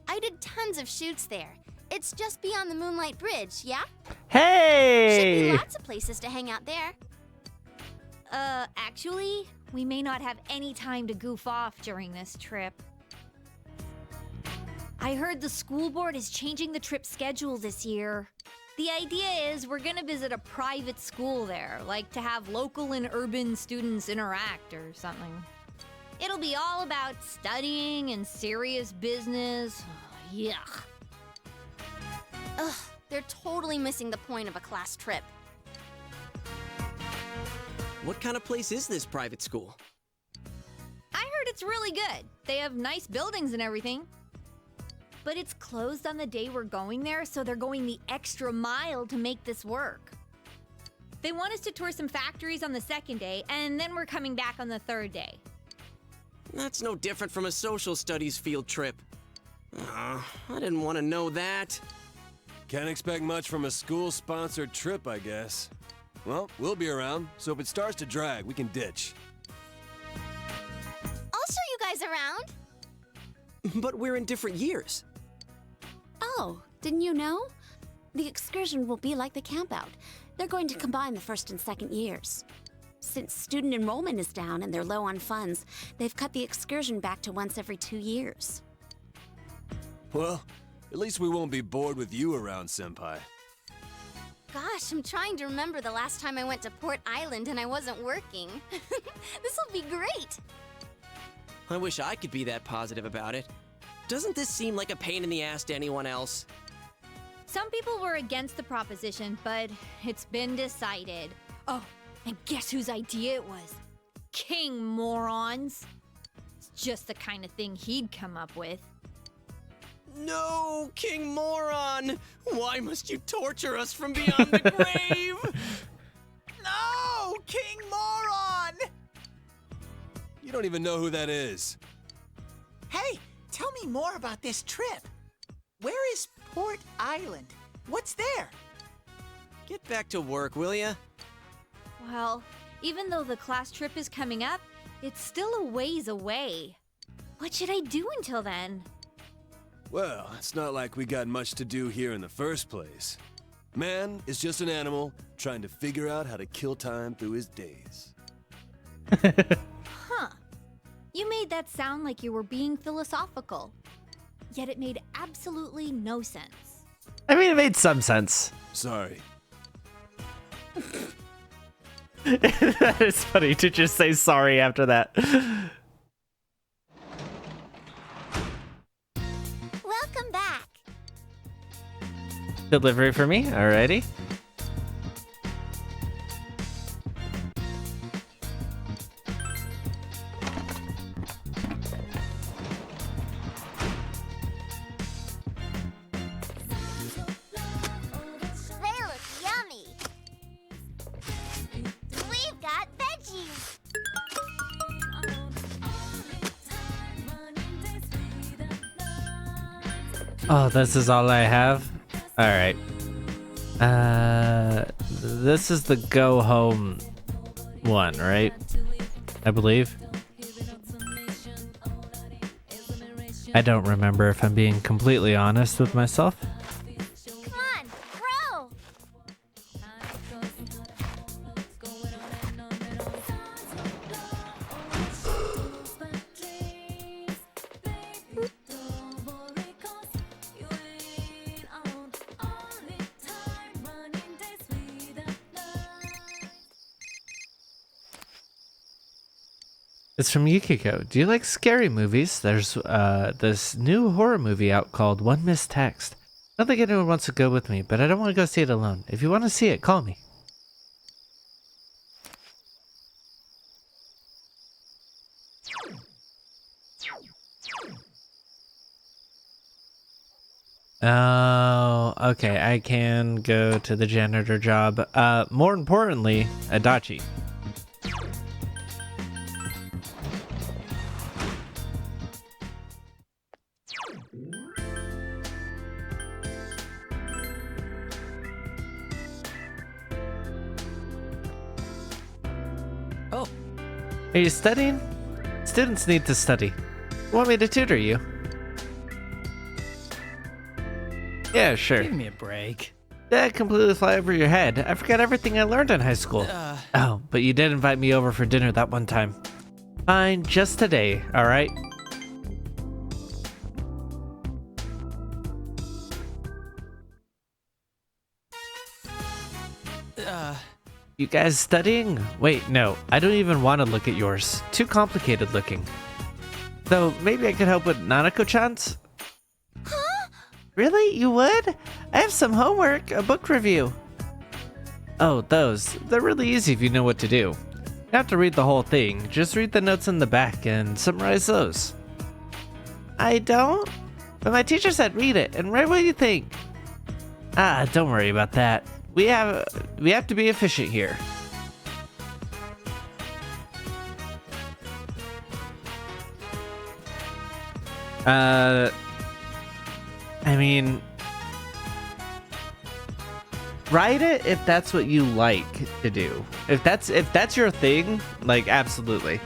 I did tons of shoots there. It's just beyond the Moonlight Bridge, yeah? Hey! Should be lots of places to hang out there. Actually, we may not have any time to goof off during this trip. I heard the school board is changing the trip schedule this year. The idea is we're gonna visit a private school there, like to have local and urban students interact or something. It'll be all about studying and serious business. Yuck. Ugh, they're totally missing the point of a class trip. What kind of place is this private school? I heard it's really good. They have nice buildings and everything. But it's closed on the day we're going there, so they're going the extra mile to make this work. They want us to tour some factories on the second day, and then we're coming back on the third day. That's no different from a social studies field trip. I didn't want to know that. Can't expect much from a school-sponsored trip, I guess. Well, we'll be around, so if it starts to drag, we can ditch. I'll show you guys around. But we're in different years. Oh, didn't you know? The excursion will be like the campout. They're going to combine the first and second years. Since student enrollment is down and they're low on funds, they've cut the excursion back to once every 2 years. Well, at least we won't be bored with you around, Senpai. Gosh, I'm trying to remember the last time I went to Port Island and I wasn't working. This'll be great. I wish I could be that positive about it. Doesn't this seem like a pain in the ass to anyone else? Some people were against the proposition, but it's been decided. Oh, and guess whose idea it was? King Morons. It's just the kind of thing he'd come up with. No, King Moron! Why must you torture us from beyond the grave? No! King Moron! You don't even know who that is. Hey, tell me more about this trip. Where is Port Island? What's there? Get back to work, will ya? Well, even though the class trip is coming up, it's still a ways away. What should I do until then? Well, it's not like we got much to do here in the first place. Man is just an animal trying to figure out how to kill time through his days. Huh. You made that sound like you were being philosophical. Yet it made absolutely no sense. I mean, it made some sense. Sorry. That is funny to just say sorry after that. Welcome back. Delivery for me? Alrighty. They look yummy. We've got veggies. Oh, this is all I have? Alright. This is the go home one, right? I believe. I don't remember, if I'm being completely honest with myself. Come on, grow. It's from Yukiko. Do you like scary movies? There's this new horror movie out called One Missed Text. I don't think anyone wants to go with me, but I don't want to go see it alone. If you want to see it, call me. Oh, okay. I can go to the janitor job. More importantly, Adachi. Oh. Are you studying? Students need to study. Want me to tutor you? Yeah, sure. Give me a break. That completely fly over your head. I forgot everything I learned in high school. Oh, but you did invite me over for dinner that one time. Fine, just today, alright? You guys studying? Wait, no. I don't even want to look at yours. Too complicated looking. So, maybe I could help with Nanako-chan's? Huh? Really? You would? I have some homework, a book review. Oh, those. They're really easy if you know what to do. You don't have to read the whole thing. Just read the notes in the back and summarize those. I don't? But my teacher said read it and write what you think. Ah, don't worry about that. We have to be efficient here. I mean, write it if that's what you like to do. If that's your thing, like absolutely.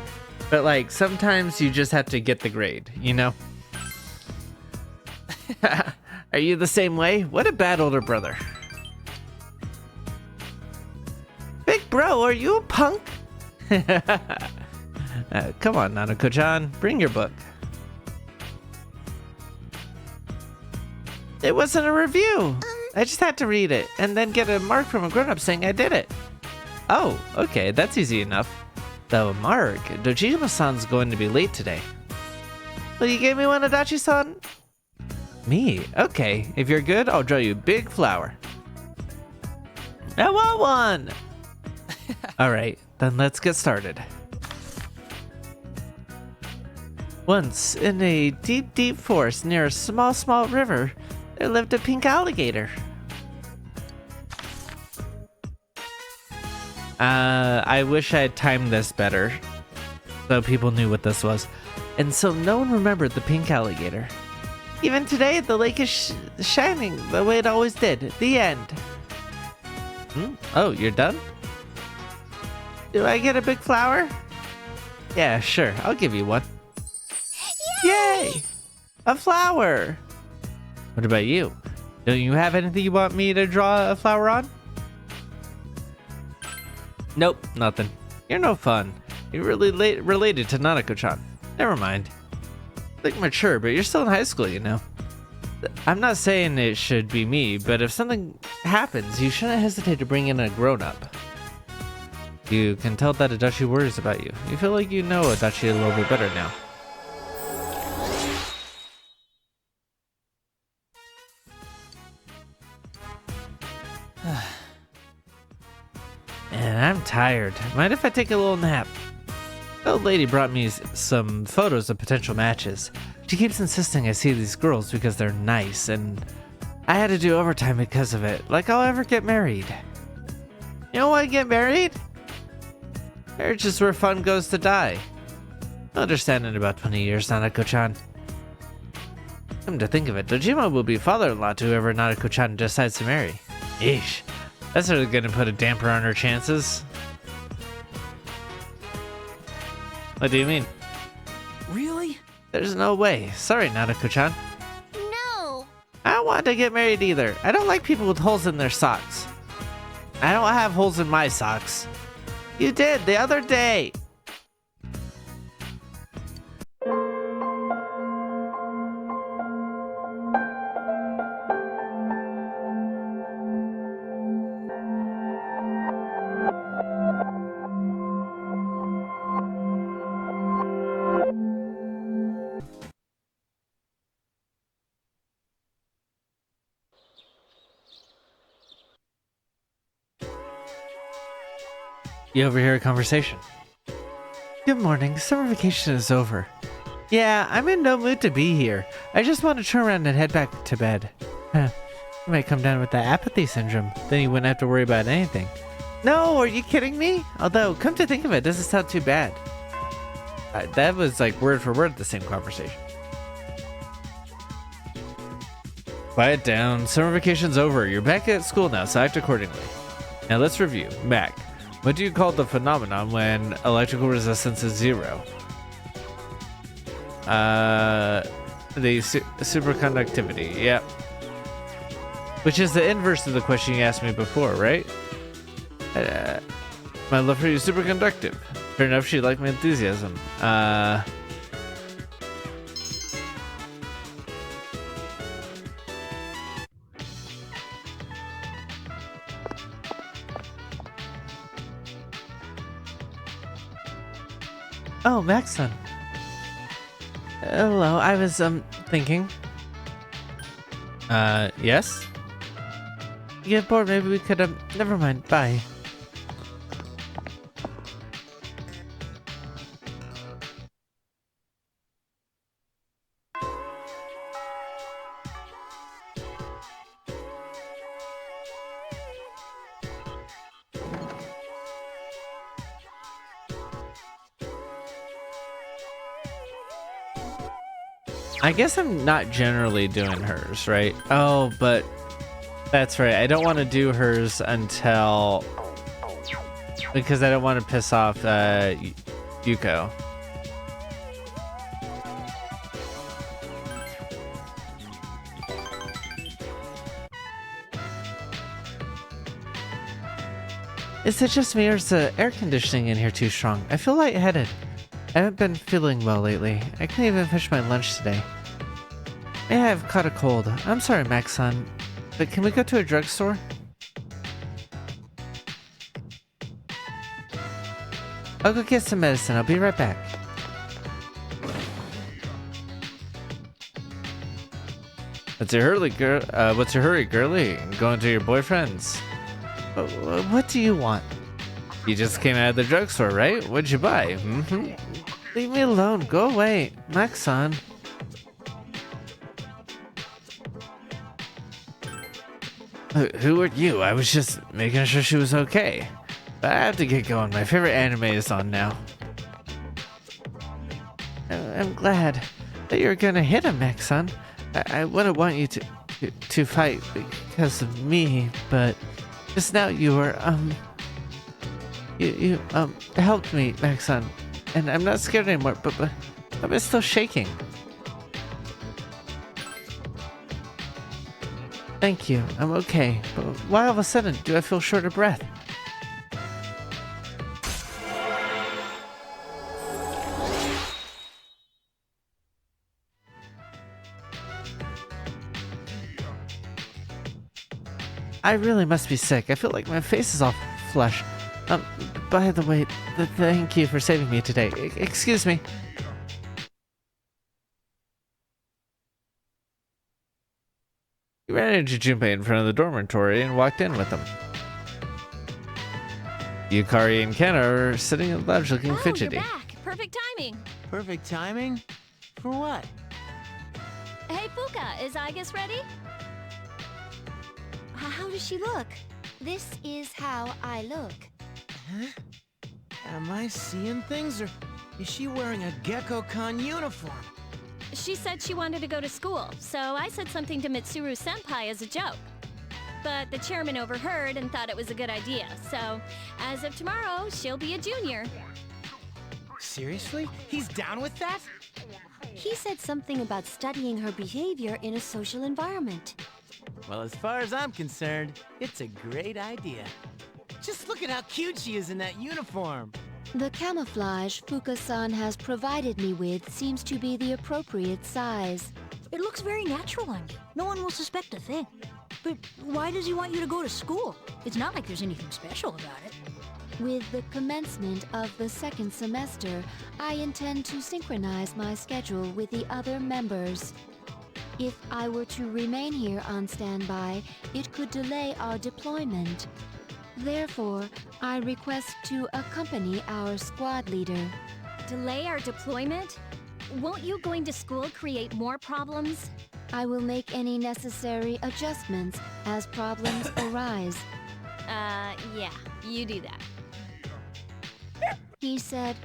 But like sometimes you just have to get the grade, you know? Are you the same way? What a bad older brother. Big bro, are you a punk? Come on, Nanako-chan, bring your book. It wasn't a review. I just had to read it and then get a mark from a grown-up saying I did it. Oh, okay, that's easy enough. Though, Mark, Dojima-san's going to be late today. Will you give me one, Adachi-san? Me? Okay, if you're good, I'll draw you a big flower. I want one! Alright, then let's get started. Once, in a deep, deep forest near a small, small river, there lived a pink alligator. I wish I had timed this better, so people knew what this was. And so no one remembered the pink alligator. Even today, the lake is shining the way it always did. The end. Oh, you're done? Do I get a big flower? Yeah, sure. I'll give you one. Yay! A flower! What about you? Don't you have anything you want me to draw a flower on? Nope, nothing. You're no fun. You're really related to Nanako-chan. Never mind. Look mature, but you're still in high school, you know. I'm not saying it should be me, but if something happens, you shouldn't hesitate to bring in a grown-up. You can tell that Adachi worries about you. You feel like you know Adachi a little bit better now. And I'm tired. Mind if I take a little nap? The old lady brought me some photos of potential matches. She keeps insisting I see these girls because they're nice, and I had to do overtime because of it. Like I'll ever get married. You don't want to get married? Marriage is where fun goes to die. I'll understand in about 20 years, Nanako-chan. Come to think of it, Dojima will be father-in-law to whoever Nanako-chan decides to marry. Eesh. That's really gonna put a damper on her chances. What do you mean? Really? There's no way. Sorry, Nanako-chan. No! I don't want to get married either. I don't like people with holes in their socks. I don't have holes in my socks. You did the other day. You overhear a conversation. Good morning. Summer vacation is over. Yeah, I'm in no mood to be here. I just want to turn around and head back to bed. Huh. You might come down with that apathy syndrome. Then you wouldn't have to worry about anything. No, are you kidding me? Although, come to think of it, doesn't sound too bad. That was like word for word the same conversation. Quiet down. Summer vacation's over. You're back at school now, so act accordingly. Now let's review. Mac, what do you call the phenomenon when electrical resistance is 0? Superconductivity. Yep. Which is the inverse of the question you asked me before, right? My love for you is superconductive. Fair enough, she liked my enthusiasm. Oh, Maxon. Hello, I was, thinking. Yes? You get bored, maybe we could, never mind, bye. I guess I'm not generally doing hers, right? Oh, but that's right. I don't want to do hers until... because I don't want to piss off Yuko. Is it just me or is the air conditioning in here too strong? I feel lightheaded. I haven't been feeling well lately. I couldn't even finish my lunch today. May I have caught a cold. I'm sorry, Max-san, but can we go to a drugstore? I'll go get some medicine. I'll be right back. What's your hurry, girlie? Going to your boyfriend's. What do you want? You just came out of the drugstore, right? What'd you buy? Mm-hmm. Leave me alone. Go away, Max-san. Who are you? I was just making sure she was okay. But I have to get going. My favorite anime is on now. I'm glad that you're gonna hit him, Max-san. I wouldn't want you to fight because of me, but just now you were you helped me, Max-san, and I'm not scared anymore. But I'm still shaking. Thank you. I'm okay. But why all of a sudden do I feel short of breath? I really must be sick. I feel like my face is all flush. By the way, thank you for saving me today. Excuse me. He ran into Junpei in front of the dormitory and walked in with him. Yukari and Ken are sitting at the lounge looking fidgety. You're back. Perfect timing. Perfect timing? For what? Hey, Fuka, is Aigis ready? How does she look? This is how I look. Huh? Am I seeing things, or is she wearing a Gekko-Con uniform? She said she wanted to go to school, so I said something to Mitsuru-senpai as a joke. But the chairman overheard and thought it was a good idea, so as of tomorrow, she'll be a junior. Seriously? He's down with that? He said something about studying her behavior in a social environment. Well, as far as I'm concerned, it's a great idea. Just look at how cute she is in that uniform. The camouflage Fuka-san has provided me with seems to be the appropriate size. It looks very natural on you. No one will suspect a thing. But why does he want you to go to school? It's not like there's anything special about it. With the commencement of the second semester, I intend to synchronize my schedule with the other members. If I were to remain here on standby, it could delay our deployment. Therefore, I request to accompany our squad leader. Delay our deployment? Won't you going to school create more problems? I will make any necessary adjustments as problems arise. Yeah, you do that. He said,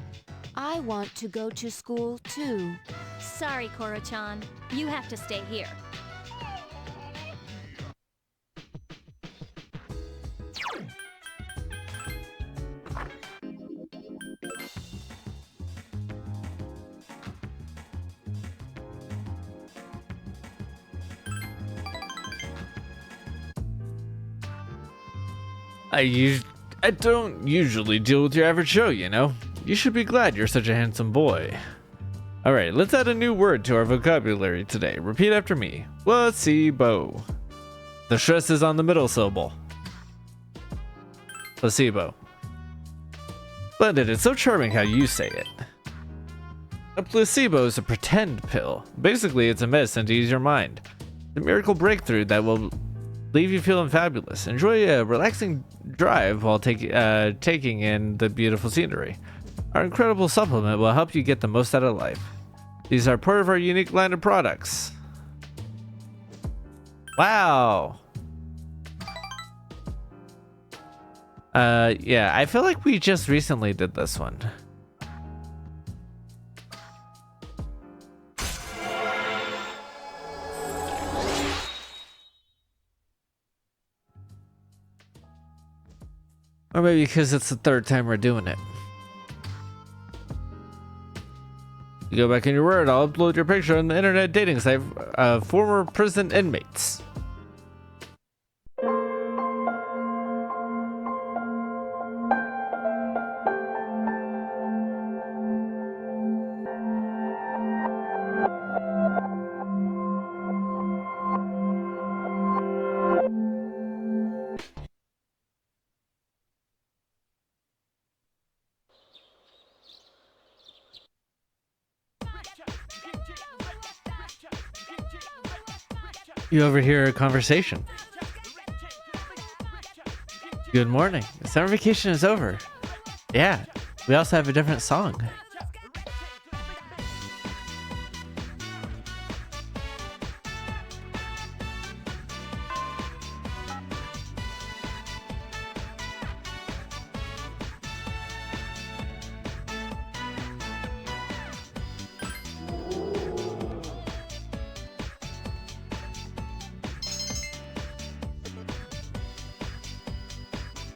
I want to go to school too. Sorry, Koro-chan. You have to stay here. I don't usually deal with your average Joe, you know. You should be glad you're such a handsome boy. Alright, let's add a new word to our vocabulary today. Repeat after me. Placebo. The stress is on the middle syllable. Placebo. Splendid, it's so charming how you say it. A placebo is a pretend pill. Basically, it's a medicine to ease your mind. The miracle breakthrough that will leave you feeling fabulous. Enjoy a relaxing drive while taking in the beautiful scenery. Our incredible supplement will help you get the most out of life. These are part of our unique line of products. Wow. Yeah, I feel like we just recently did this one. Or maybe because it's the third time we're doing it. You go back in your word, I'll upload your picture on the internet dating site of former prison inmates. You overhear a conversation. Good morning. Summer vacation is over. Yeah, we also have a different song.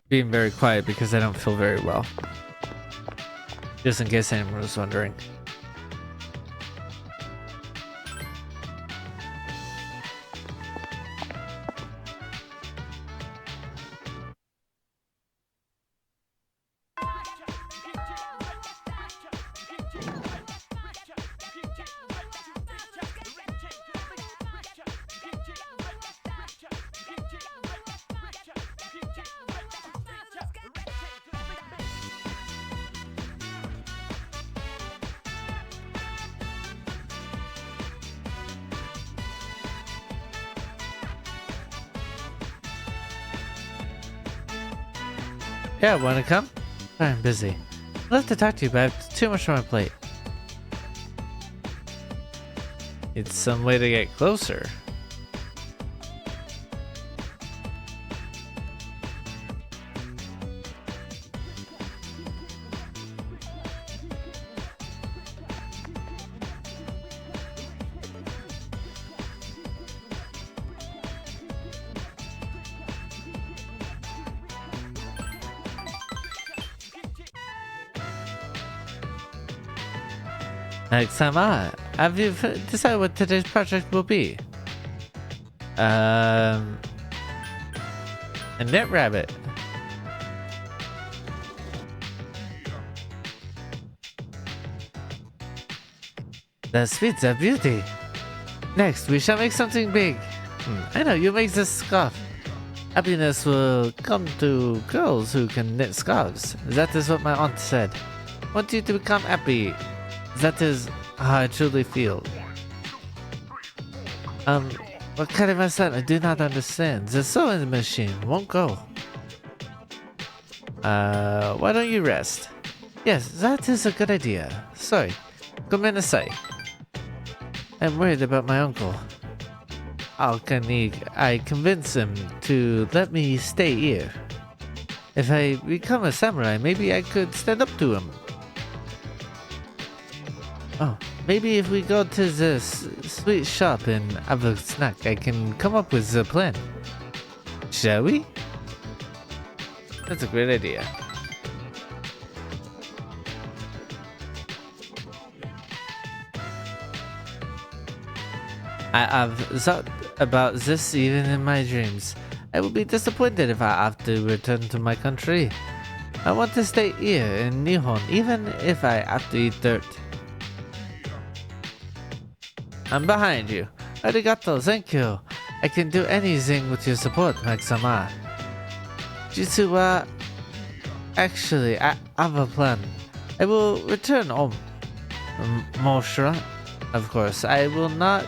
Being very quiet because I don't feel very well. Just in case anyone was wondering. Yeah, wanna come? I'm busy. I'd love to talk to you, but I have too much on my plate. It's some way to get closer. Sama, have you decided what today's project will be? A net rabbit. The sweets are beauty. Next, we shall make something big. I know, you make this scarf. Happiness will come to girls who can knit scarves. That is what my aunt said. Want you to become happy. That is how I truly feel. What kind of son? I do not understand. The sewing machine won't go. Why don't you rest? Yes, that is a good idea. Sorry. Come in and say. I'm worried about my uncle. I convince him to let me stay here. If I become a samurai, maybe I could stand up to him. Oh, maybe if we go to the sweet shop and have a snack, I can come up with a plan. Shall we? That's a great idea. I've thought about this even in my dreams. I will be disappointed if I have to return to my country. I want to stay here in Nihon, even if I have to eat dirt. I'm behind you. Arigato, thank you. I can do anything with your support, Max-sama. Jutsu wa... Actually, I have a plan. I will return home. Moshra, of course. I will not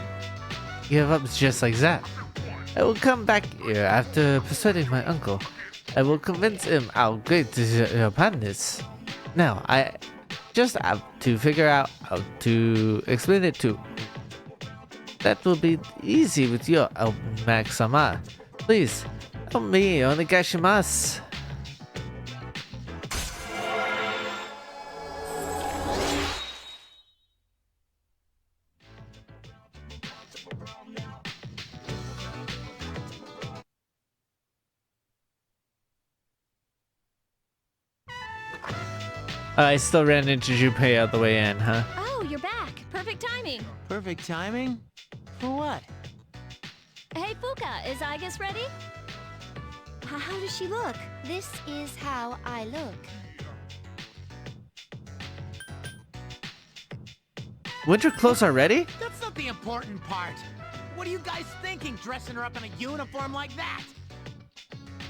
give up just like that. I will come back here after persuading my uncle. I will convince him how great your plan is. Now, I just have to figure out how to explain it to. That will be easy with your help, Max-sama. Please, help me, onegaishimasu. I still ran into Junpei on the way in, huh? Oh, you're back. Perfect timing. Perfect timing? For what? Hey, Fuka, is Aigis ready? How does she look? This is how I look. Winter clothes are ready? That's not the important part. What are you guys thinking, dressing her up in a uniform like that?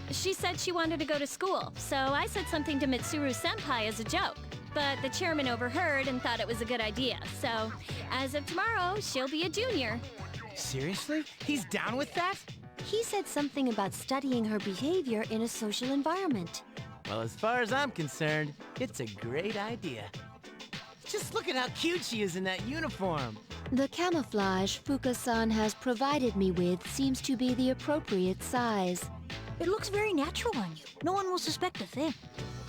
She said she wanted to go to school, so I said something to Mitsuru-senpai as a joke. But the chairman overheard and thought it was a good idea, so as of tomorrow, she'll be a junior. Seriously? He's down with that? He said something about studying her behavior in a social environment. Well, as far as I'm concerned, it's a great idea. Just look at how cute she is in that uniform. The camouflage Fuka-san has provided me with seems to be the appropriate size. It looks very natural on you. No one will suspect a thing.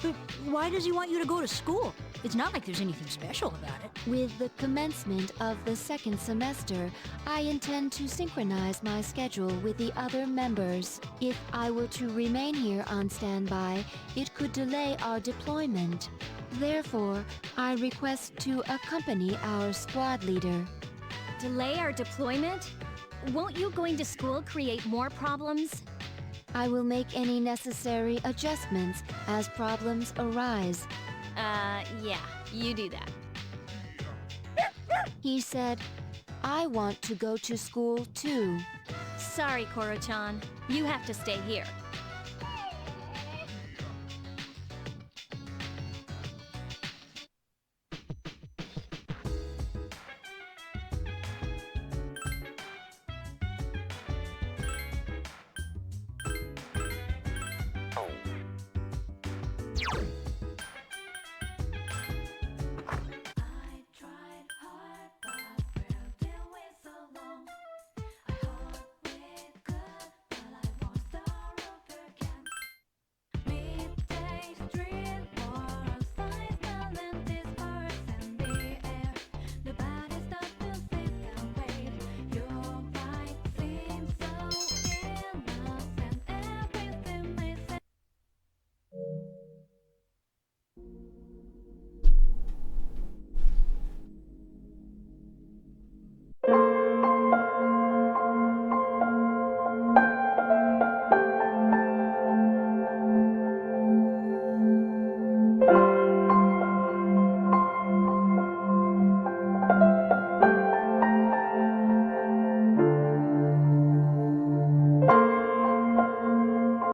But why does he want you to go to school? It's not like there's anything special about it. With the commencement of the second semester, I intend to synchronize my schedule with the other members. If I were to remain here on standby, it could delay our deployment. Therefore, I request to accompany our squad leader. Delay our deployment? Won't you going to school create more problems? I will make any necessary adjustments as problems arise. Yeah, you do that. He said, I want to go to school too. Sorry, Koro-chan. You have to stay here.